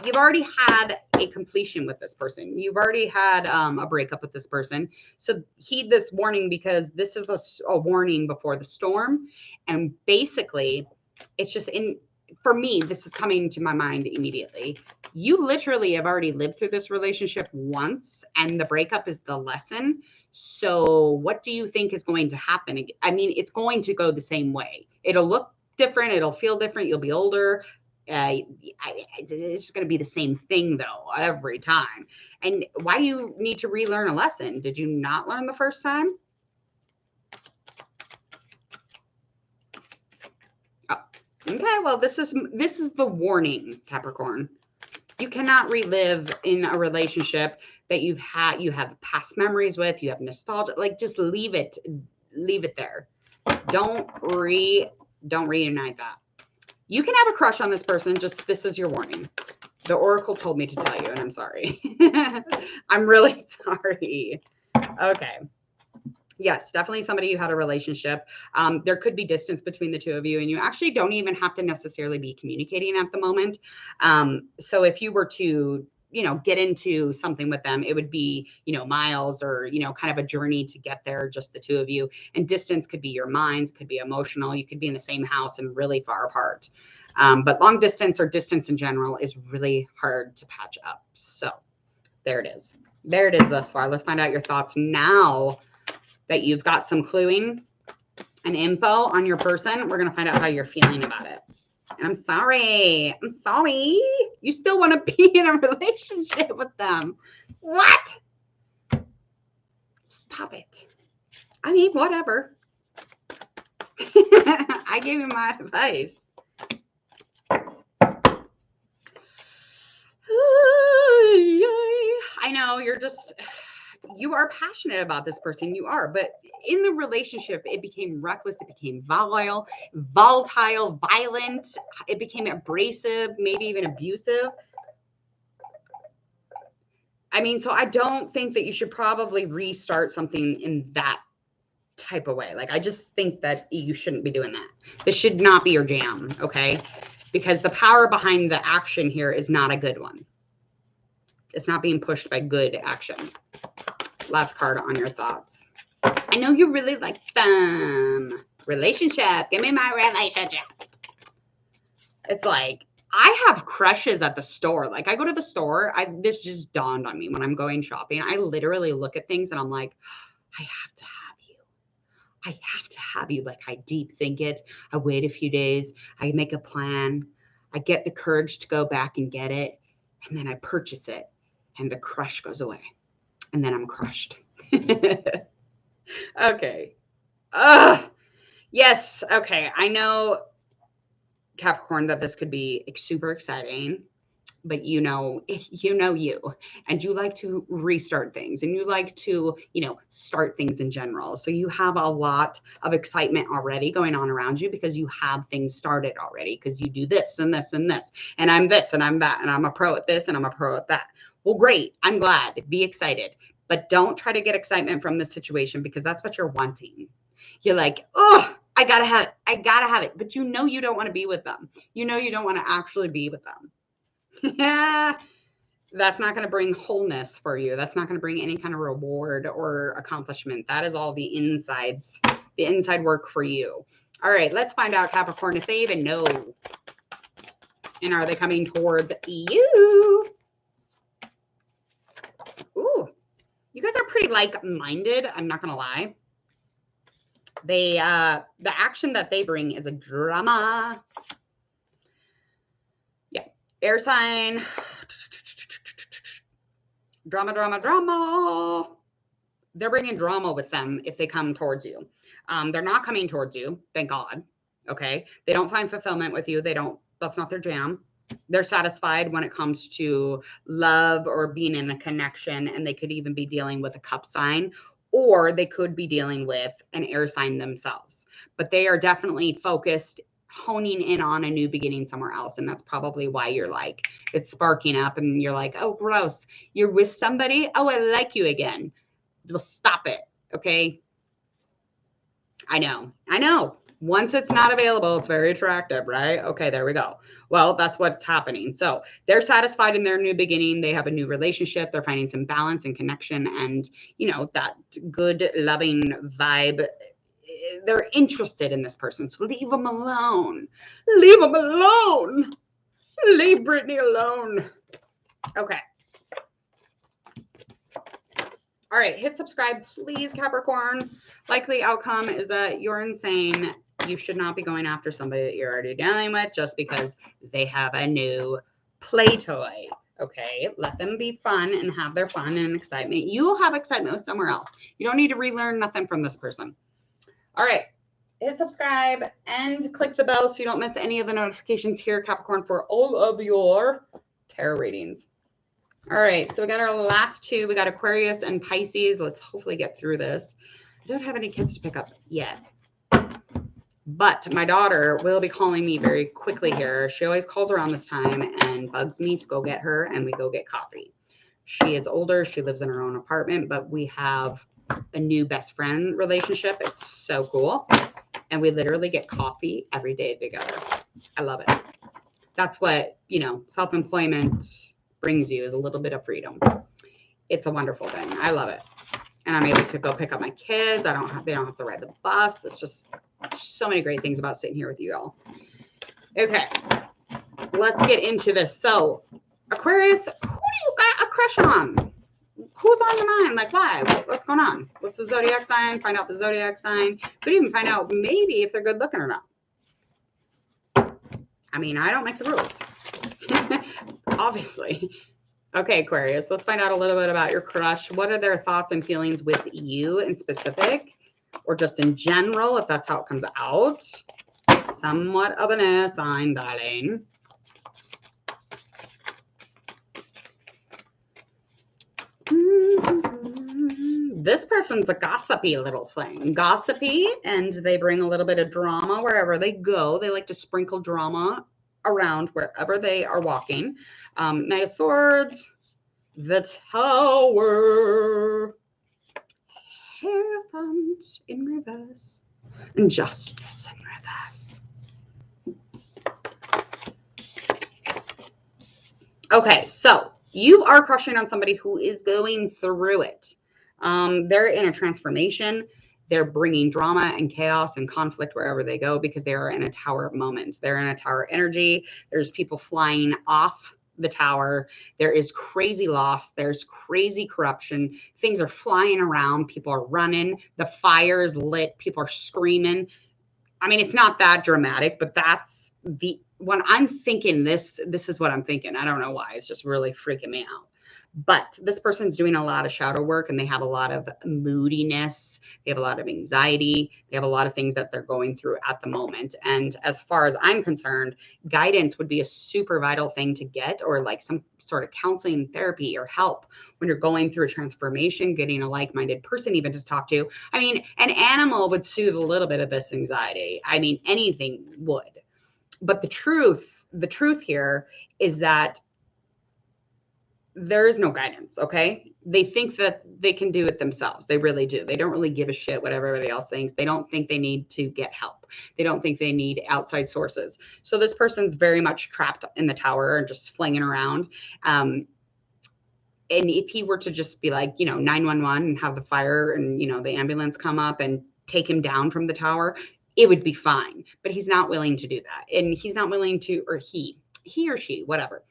You've already had a completion with this person. You've already had a breakup with this person. So heed this warning, because this is a warning before the storm. And basically, it's just for me, this is coming to my mind immediately. You literally have already lived through this relationship once, and the breakup is the lesson. So what do you think is going to happen? I mean, it's going to go the same way. It'll look different. It'll feel different. You'll be older. It's going to be the same thing though, every time. And why do you need to relearn a lesson? Did you not learn the first time? Oh, okay. Well, this is the warning, Capricorn. You cannot relive in a relationship that you have past memories with, you have nostalgia. Like, just leave it there. Don't reunite that. You can have a crush on this person. Just, this is your warning. The oracle told me to tell you, and I'm sorry. I'm really sorry. Okay. Yes, definitely somebody you had a relationship. There could be distance between the two of you, and you actually don't even have to necessarily be communicating at the moment. So if you were to, get into something with them, it would be, miles or, kind of a journey to get there, just the two of you. And distance could be your minds, could be emotional. You could be in the same house and really far apart. But long distance or distance in general is really hard to patch up. So there it is. There it is thus far. Let's find out your thoughts now that you've got some cluing and info on your person. We're going to find out how you're feeling about it. And I'm sorry. You still want to be in a relationship with them. What? Stop it. I mean, whatever. I gave you my advice. I know you are passionate about this person. You are, but in the relationship, it became reckless. It became volatile, violent. It became abrasive, maybe even abusive. I mean, so I don't think that you should probably restart something in that type of way. Like, I just think that you shouldn't be doing that. This should not be your jam, okay? Because the power behind the action here is not a good one. It's not being pushed by good action. Last card on your thoughts. I know you really like them. Relationship. Give me my relationship. It's like, I have crushes at the store. Like, I go to the store. This just dawned on me when I'm going shopping. I literally look at things and I'm like, I have to have you. I have to have you. Like, I deep think it. I wait a few days. I make a plan. I get the courage to go back and get it. And then I purchase it. And the crush goes away. And then I'm crushed. Okay. Yes. Okay. I know, Capricorn, that this could be super exciting, but you, and you like to restart things, and you like to, start things in general. So you have a lot of excitement already going on around you because you have things started already, because you do this and this and this, and I'm this and I'm that, and I'm a pro at this and I'm a pro at that. Well, great. I'm glad. Be excited. But don't try to get excitement from this situation, because that's what you're wanting. You're like, oh, I gotta have it. I gotta have it. But you don't want to be with them. You don't want to actually be with them. Yeah. That's not going to bring wholeness for you. That's not going to bring any kind of reward or accomplishment. That is all the inside work for you. All right, let's find out, Capricorn, if they even know. And are they coming towards you? Ooh, you guys are pretty like-minded. I'm not going to lie. They, the action that they bring is a drama. Yeah. Air sign. Drama. They're bringing drama with them if they come towards you. They're not coming towards you. Thank God. Okay. They don't find fulfillment with you. That's not their jam. They're satisfied when it comes to love or being in a connection. And they could even be dealing with a cup sign, or they could be dealing with an air sign themselves. But they are definitely focused, honing in on a new beginning somewhere else. And that's probably why you're like, it's sparking up and you're like, oh, gross. You're with somebody. Oh, I like you again. Well, stop it. Okay. I know. Once it's not available, it's very attractive, right? Okay, there we go. Well, that's what's happening. So they're satisfied in their new beginning. They have a new relationship. They're finding some balance and connection and, that good, loving vibe. They're interested in this person. So leave them alone. Leave them alone. Leave Brittany alone. Okay. All right. Hit subscribe, please, Capricorn. Likely outcome is that you're insane. You should not be going after somebody that you're already dealing with just because they have a new play toy. Okay. Let them be fun and have their fun and excitement. You'll have excitement with somewhere else. You don't need to relearn nothing from this person. All right. Hit subscribe and click the bell so you don't miss any of the notifications here, Capricorn, for all of your tarot readings. All right. So we got our last two. We got Aquarius and Pisces. Let's hopefully get through this. I don't have any kids to pick up yet, but my daughter will be calling me very quickly here. She always calls around this time and bugs me to go get her, and we go get coffee. She is older. She lives in her own apartment, but we have a new best friend relationship. It's so cool. And we literally get coffee every day together. I love it. That's what, you know, self-employment brings you, is a little bit of freedom. It's a wonderful thing. I love it. And I'm able to go pick up my kids. They don't have to ride the bus. It's just so many great things about sitting here with you all. Okay, let's get into this. So Aquarius, who do you got a crush on? Who's on your mind? Like, why? What's going on? What's the zodiac sign? Find out the zodiac sign. Could even find out maybe if they're good looking or not. I mean, I don't make the rules. Obviously. Okay, Aquarius, let's find out a little bit about your crush. What are their thoughts and feelings with you in specific, or just in general, if that's how it comes out? Somewhat of an air sign, darling. This person's a gossipy little thing. Gossipy, and they bring a little bit of drama wherever they go. They like to sprinkle drama around wherever they are walking. Knight of Swords, the Tower, Hierophant in reverse, and Justice in reverse. Okay, so you are crushing on somebody who is going through it. They're in a transformation. They're bringing drama and chaos and conflict wherever they go because they are in a tower moment. They're in a tower energy. There's people flying off the tower. There is crazy loss. There's crazy corruption. Things are flying around. People are running. The fire is lit. People are screaming. I mean, it's not that dramatic, but that's when I'm thinking this is what I'm thinking. I don't know why. It's just really freaking me out. But this person's doing a lot of shadow work, and they have a lot of moodiness. They have a lot of anxiety. They have a lot of things that they're going through at the moment. And as far as I'm concerned, guidance would be a super vital thing to get, or like some sort of counseling, therapy, or help when you're going through a transformation, getting a like-minded person even to talk to. I mean, an animal would soothe a little bit of this anxiety. I mean, anything would. But the truth here is that there is no guidance, okay? They think that they can do it themselves. They really do. They don't really give a shit what everybody else thinks. They don't think they need to get help. They don't think they need outside sources. So this person's very much trapped in the tower and just flinging around. And if he were to just be like, 911 and have the fire and, the ambulance come up and take him down from the tower, it would be fine. But he's not willing to do that. And he's not willing to, or he or she, whatever.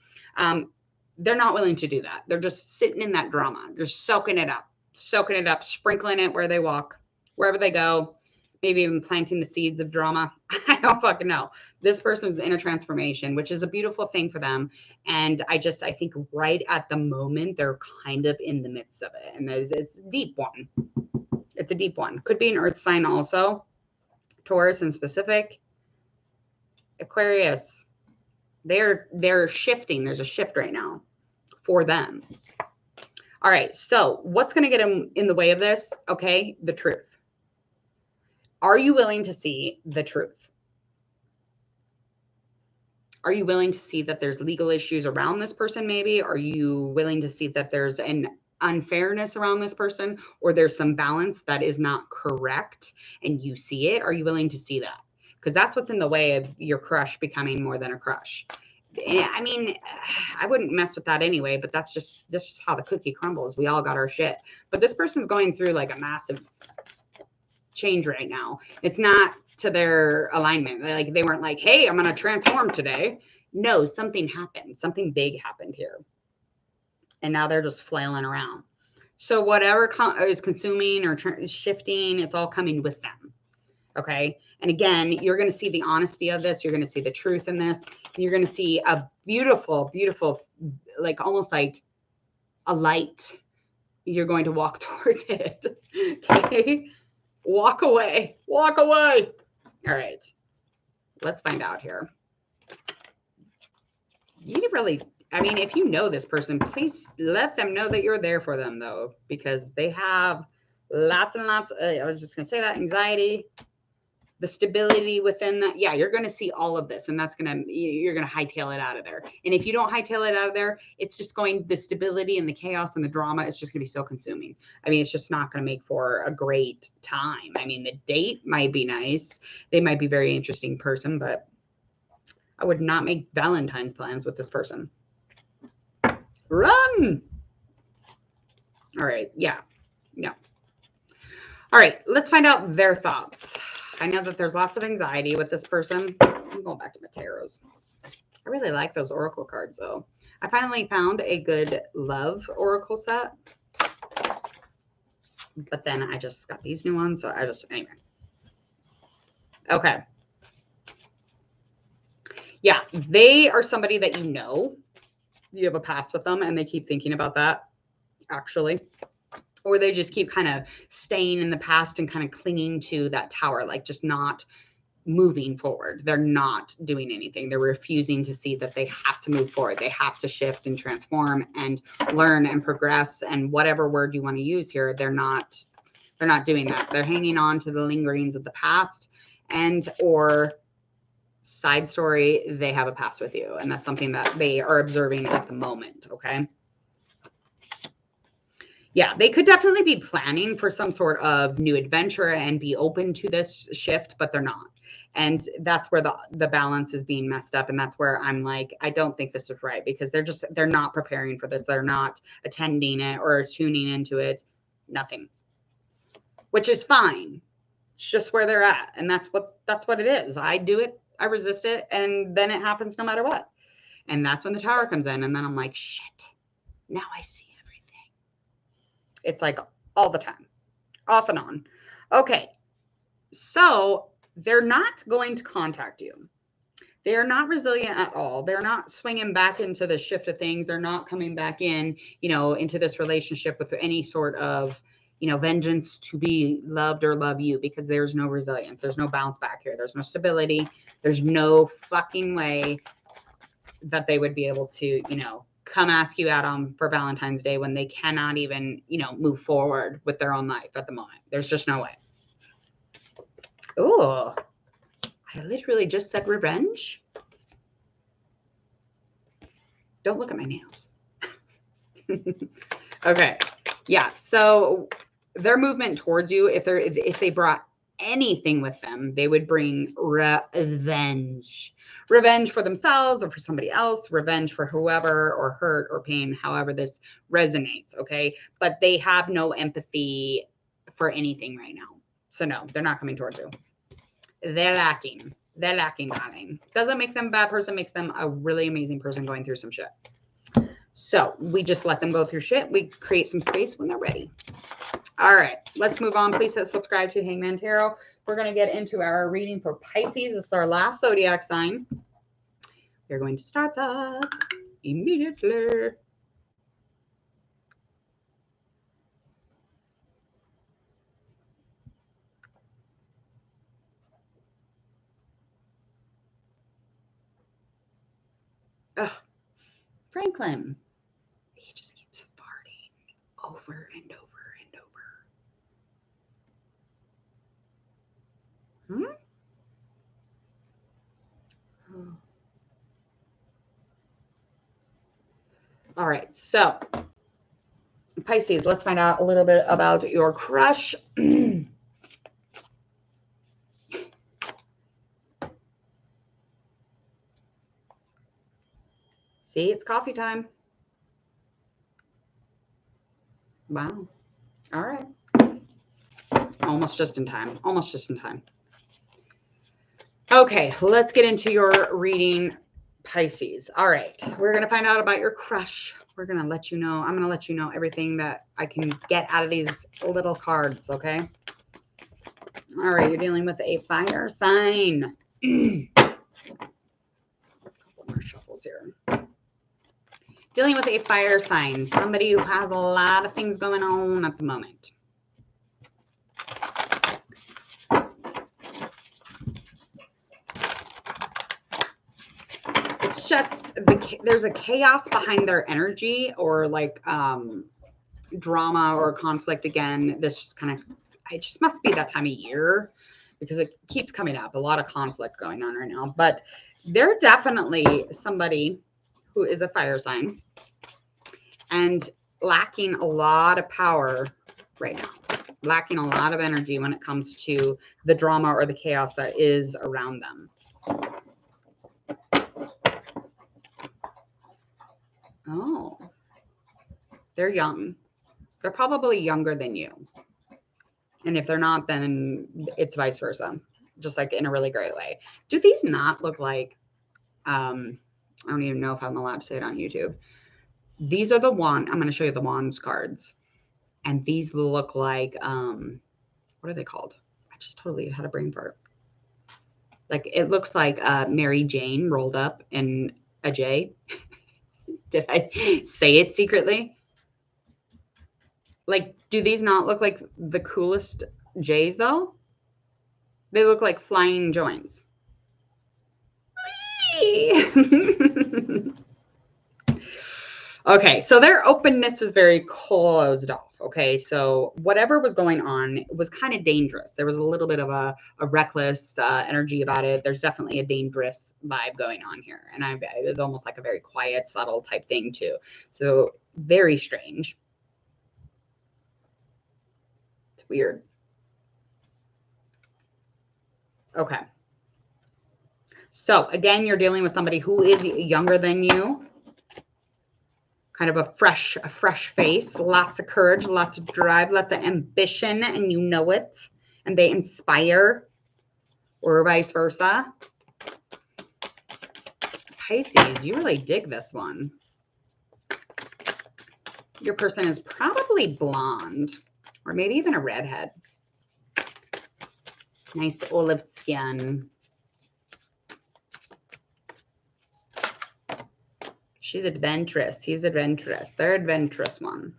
They're not willing to do that. They're just sitting in that drama, just soaking it up, sprinkling it where they walk, wherever they go, maybe even planting the seeds of drama. I don't fucking know. This person's in a transformation, which is a beautiful thing for them. And I think right at the moment, they're kind of in the midst of it. And it's a deep one. It's a deep one. Could be an earth sign also. Taurus in specific. Aquarius. They're shifting. There's a shift right now for them. All right. So what's going to get them in the way of this? Okay. The truth. Are you willing to see the truth? Are you willing to see that there's legal issues around this person? Maybe. Are you willing to see that there's an unfairness around this person, or there's some balance that is not correct and you see it? Are you willing to see that? Because that's what's in the way of your crush becoming more than a crush. I mean, I wouldn't mess with that anyway, but that's just how the cookie crumbles. We all got our shit. But this person's going through like a massive change right now. It's not to their alignment. Like they weren't like, hey, I'm going to transform today. No, something happened. Something big happened here. And now they're just flailing around. So whatever is consuming or shifting, it's all coming with them. Okay. And again, you're going to see the honesty of this. You're going to see the truth in this. And you're going to see a beautiful, beautiful, like almost like a light. You're going to walk towards it. Okay. Walk away. Walk away. All right. Let's find out here. You really, I mean, if you know this person, please let them know that you're there for them, though, because they have lots and lots. I was just going to say that anxiety. the stability within that. Yeah, you're going to see all of this, and you're going to hightail it out of there. And if you don't hightail it out of there, it's just the stability and the chaos and the drama is just going to be so consuming. I mean, it's just not going to make for a great time. I mean, the date might be nice. They might be a very interesting person, but I would not make Valentine's plans with this person. Run. All right. Yeah. No. All right. Let's find out their thoughts. I know that there's lots of anxiety with this person. I'm going back to my tarots. I really like those oracle cards, though. I finally found a good love oracle set. But then I just got these new ones. So anyway. Okay. Yeah. They are somebody that you have a past with them, and they keep thinking about that, actually. Or they just keep kind of staying in the past and kind of clinging to that tower, like just not moving forward. They're not doing anything. They're refusing to see that they have to move forward. They have to shift and transform and learn and progress, and whatever word you want to use here, they're not doing that. They're hanging on to the lingerings of the past, or side story, they have a past with you, and that's something that they are observing at the moment. Okay. Yeah, they could definitely be planning for some sort of new adventure and be open to this shift, but they're not. And that's where the balance is being messed up. And that's where I'm like, I don't think this is right, because they're not preparing for this. They're not attending it or tuning into it. Nothing, which is fine. It's just where they're at. And that's what it is. I do it. I resist it. And then it happens no matter what. And that's when the tower comes in. And then I'm like, shit, now I see. It's like all the time, off and on. Okay. So they're not going to contact you. They are not resilient at all. They're not swinging back into the shift of things. They're not coming back in, into this relationship with any sort of, vengeance to be loved or love you, because there's no resilience. There's no bounce back here. There's no stability. There's no fucking way that they would be able to, come ask you out for Valentine's Day when they cannot even, move forward with their own life at the moment. There's just no way. Oh, I literally just said revenge. Don't look at my nails. Okay. Yeah. So their movement towards you, if they brought anything with them, they would bring revenge. Revenge for themselves or for somebody else, revenge for whoever, or hurt or pain, however this resonates, okay? But they have no empathy for anything right now. So no, they're not coming towards you. They're lacking. They're lacking, darling. Doesn't make them a bad person, makes them a really amazing person going through some shit. So we just let them go through shit. We create some space when they're ready. All right, let's move on. Please hit subscribe to Hangman Tarot. We're going to get into our reading for Pisces. This is our last zodiac sign. We're going to start that immediately. Ugh, Franklin. He just keeps farting over and over and over. Oh. All right, so Pisces, let's find out a little bit about your crush. See, it's coffee time. Wow. All right. Almost just in time. Almost just in time. Okay, let's get into your reading, Pisces. All right, we're going to find out about your crush. We're going to let you know. I'm going to let you know everything that I can get out of these little cards, okay? All right, you're dealing with a fire sign. A couple more shuffles here. Dealing with a fire sign, somebody who has a lot of things going on at the moment. It's just there's a chaos behind their energy, or like drama or conflict again. This just kind of, it just must be that time of year, because it keeps coming up. A lot of conflict going on right now, but they're definitely somebody who is a fire sign and lacking a lot of power right now, lacking a lot of energy when it comes to the drama or the chaos that is around them. Oh, they're young. They're probably younger than you. And if they're not, then it's vice versa, just like in a really great way. Do these not look like, I don't even know if I'm allowed to say it on YouTube. These are the wand. I'm going to show you the wands cards. And these look like, what are they called? I just totally had a brain fart. Like, it looks like Mary Jane rolled up in a J. Did I say it secretly? Like, do these not look like the coolest J's, though? They look like flying joints. Okay, so their openness is very closed off. Okay, so whatever was going on was kind of dangerous. There was a little bit of a reckless energy about it. There's definitely a dangerous vibe going on here. And it was almost like a very quiet, subtle type thing too. So very strange. It's weird. Okay. So again, you're dealing with somebody who is younger than you. Kind of a fresh face, lots of courage, lots of drive, lots of ambition, and you know it. And they inspire, or vice versa. Pisces, you really dig this one. Your person is probably blonde, or maybe even a redhead. Nice olive skin. She's adventurous. He's adventurous. They're adventurous one.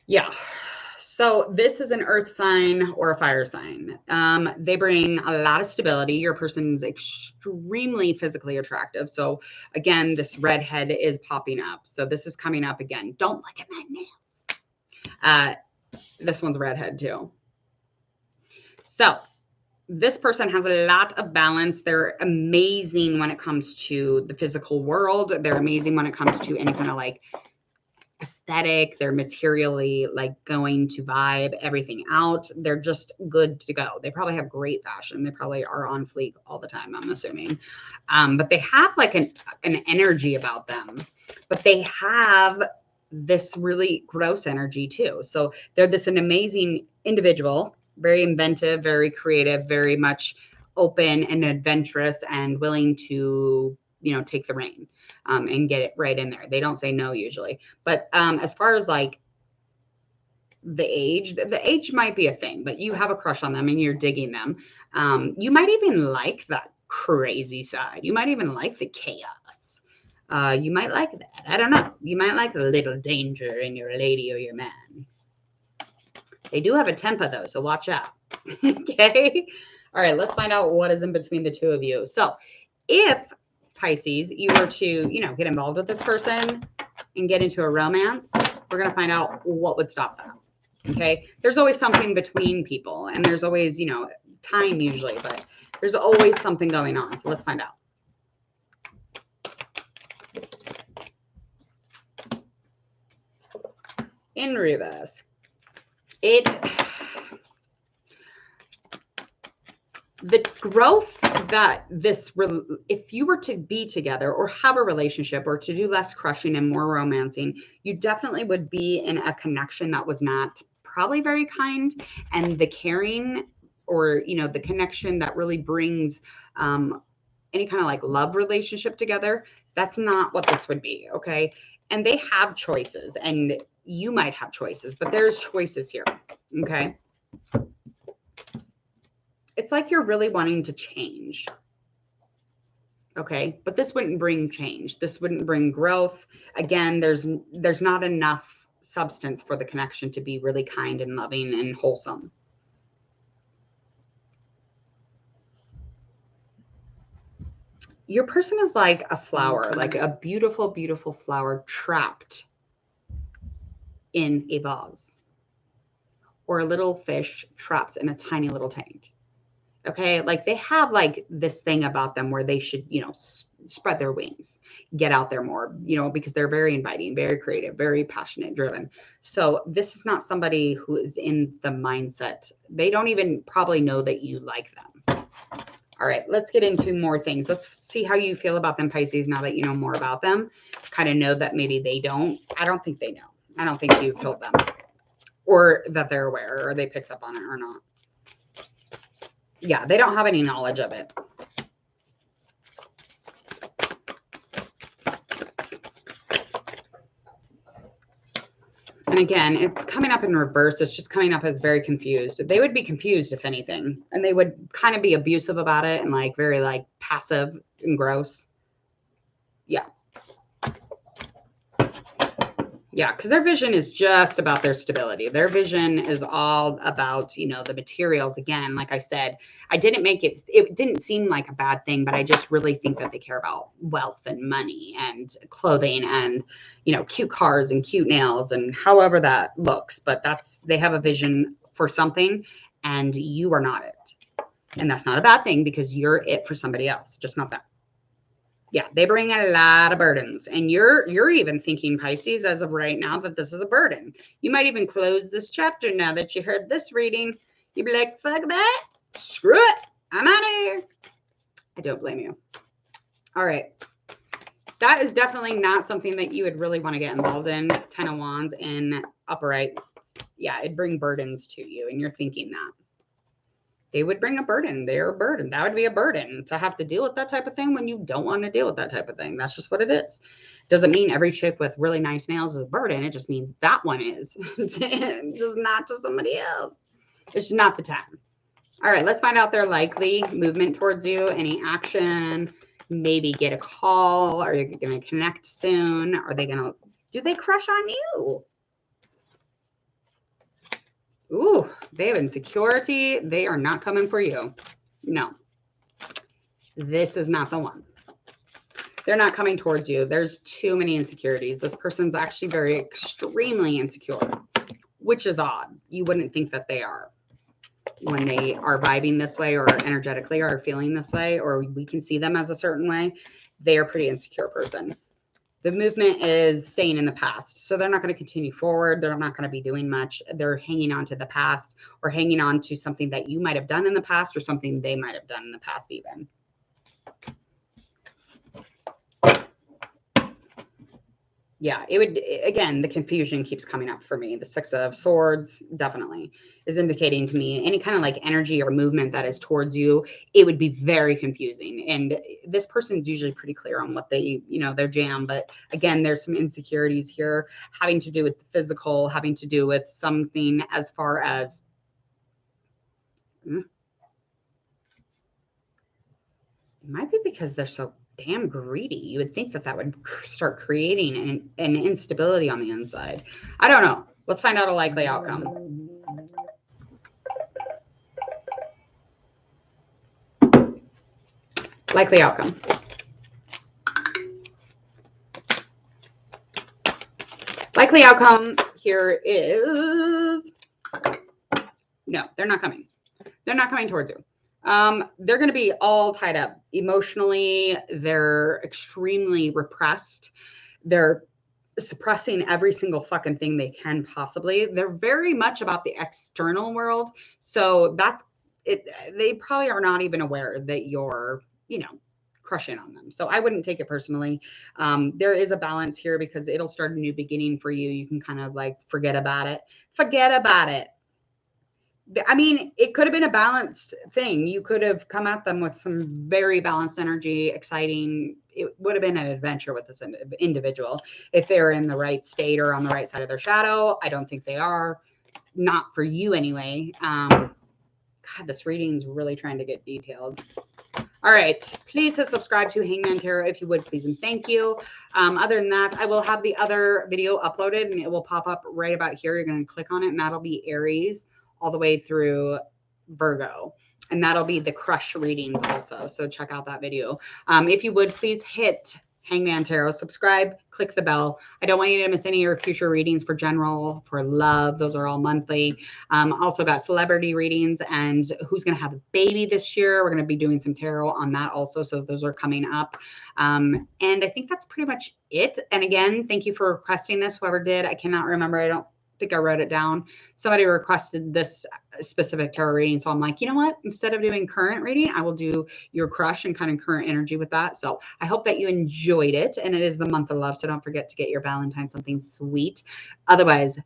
Yeah. So this is an earth sign or a fire sign. They bring a lot of stability. Your person's extremely physically attractive. So again, this redhead is popping up. So this is coming up again. Don't look at my nails. This one's redhead too. So this person has a lot of balance. They're amazing when it comes to the physical world. They're amazing when it comes to any kind of like aesthetic. They're materially like going to vibe everything out. They're just good to go. They probably have great fashion. They probably are on fleek all the time, I'm assuming. But they have like an energy about them. But they have this really gross energy too. So they're an amazing individual. Very inventive, very creative, very much open and adventurous and willing to, take the reign and get it right in there. They don't say no usually. But as far as like the age might be a thing, but you have a crush on them and you're digging them. You might even like that crazy side. You might even like the chaos. You might like that. I don't know. You might like a little danger in your lady or your man. They do have a temper though, so watch out. Okay. All right, let's find out what is in between the two of you. So if Pisces, you were to, get involved with this person and get into a romance, we're going to find out what would stop that. Okay. There's always something between people and there's always, time usually, but there's always something going on. So let's find out. In reverse. The growth that if you were to be together or have a relationship or to do less crushing and more romancing, you definitely would be in a connection that was not probably very kind, and the caring or, the connection that really brings any kind of like love relationship together. That's not what this would be. Okay. And they have choices and you might have choices, but there's choices here. Okay. It's like you're really wanting to change. Okay. But this wouldn't bring change. This wouldn't bring growth. Again, there's not enough substance for the connection to be really kind and loving and wholesome. Your person is like a flower, like a beautiful, beautiful flower trapped in a vase or a little fish trapped in a tiny little tank. Okay, like they have like this thing about them where they should, you know, spread their wings, get out there more, you know, because they're very inviting, very creative, very passionate, driven. So this is not somebody who is in the mindset. They don't even probably know that you like them. All right, let's get into more things. Let's see how you feel about them, Pisces, now that you know more about them. Kind of know that maybe they don't. I don't think they know. I don't think you've told them or that they're aware or they picked up on it or not. Yeah, they don't have any knowledge of it. And again, it's coming up in reverse. It's just coming up as very confused. They would be confused, if anything. And they would kind of be abusive about it and like very like passive and gross. Yeah. Yeah, because their vision is just about their stability. Their vision is all about, you know, the materials. Again, like I said, I didn't make it, it didn't seem like a bad thing, but I just really think that they care about wealth and money and clothing and, you know, cute cars and cute nails and however that looks. But they have a vision for something and you are not it. And that's not a bad thing because you're it for somebody else, just not that. Yeah, they bring a lot of burdens. And you're even thinking, Pisces, as of right now, that this is a burden. You might even close this chapter now that you heard this reading. You'd be like, fuck that. Screw it. I'm out of here. I don't blame you. All right. That is definitely not something that you would really want to get involved in. 10 of Wands and upright. Yeah, it'd bring burdens to you. And you're thinking that. They would bring a burden. They're a burden. That would be a burden to have to deal with that type of thing when you don't want to deal with that type of thing. That's just what it is. Doesn't mean every chick with really nice nails is a burden. It just means that one is. Just not to somebody else. It's not the time. All right, let's find out their likely movement towards you. Any action, maybe get a call. Are you going to connect soon? Are they going to, do they crush on you? Ooh, they have insecurity. They are not coming for you. No, this is not the one. They're not coming towards you. There's too many insecurities. This person's actually very extremely insecure, which is odd. You wouldn't think that they are when they are vibing this way or energetically or feeling this way, or we can see them as a certain way. They are a pretty insecure person. The movement is staying in the past. So they're not going to continue forward. They're not going to be doing much. They're hanging on to the past or hanging on to something that you might have done in the past or something they might have done in the past even. Yeah, it would, again, the confusion keeps coming up for me. The Six of Swords definitely is indicating to me any kind of like energy or movement that is towards you, it would be very confusing. And this person's usually pretty clear on what they, you know, their jam. But again, there's some insecurities here having to do with the physical, having to do with something as far as, it might be because they're so damn greedy. You would think that that would start creating an instability on the inside. I don't know. Let's find out a likely outcome. Likely outcome. Likely outcome here is no, they're not coming. They're not coming towards you. They're going to be all tied up emotionally. They're extremely repressed. They're suppressing every single fucking thing they can possibly. They're very much about the external world. So that's it. They probably are not even aware that you're, you know, crushing on them. So I wouldn't take it personally. There is a balance here because it'll start a new beginning for you. You can kind of like forget about it. Forget about it. I mean, it could have been a balanced thing. You could have come at them with some very balanced energy, exciting. It would have been an adventure with this individual if they're in the right state or on the right side of their shadow. I don't think they are. Not for you anyway. God, this reading is really trying to get detailed. All right. Please hit subscribe to Hangman Tarot if you would, please, and thank you. Other than that, I will have the other video uploaded and it will pop up right about here. You're going to click on it and that'll be Aries all the way through Virgo. And that'll be the crush readings also. So check out that video. If you would, please hit Hangman Tarot. Subscribe, click the bell. I don't want you to miss any of your future readings for general, for love. Those are all monthly. Also got celebrity readings and who's going to have a baby this year. We're going to be doing some tarot on that also. So those are coming up. And I think that's pretty much it. And again, thank you for requesting this. Whoever did, I cannot remember. I don't think I wrote it down. Somebody requested this specific tarot reading. So I'm like, you know what? Instead of doing current reading, I will do your crush and kind of current energy with that. So I hope that you enjoyed it. And it is the month of love. So don't forget to get your Valentine something sweet. Otherwise,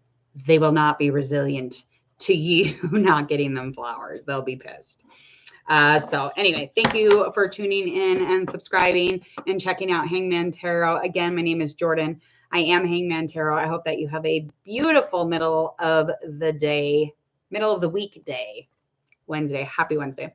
they will not be resilient to you not getting them flowers. They'll be pissed. So anyway, thank you for tuning in and subscribing and checking out Hangman Tarot. Again, my name is Jordan. I am Hangman Tarot. I hope that you have a beautiful middle of the week day, Wednesday. Happy Wednesday.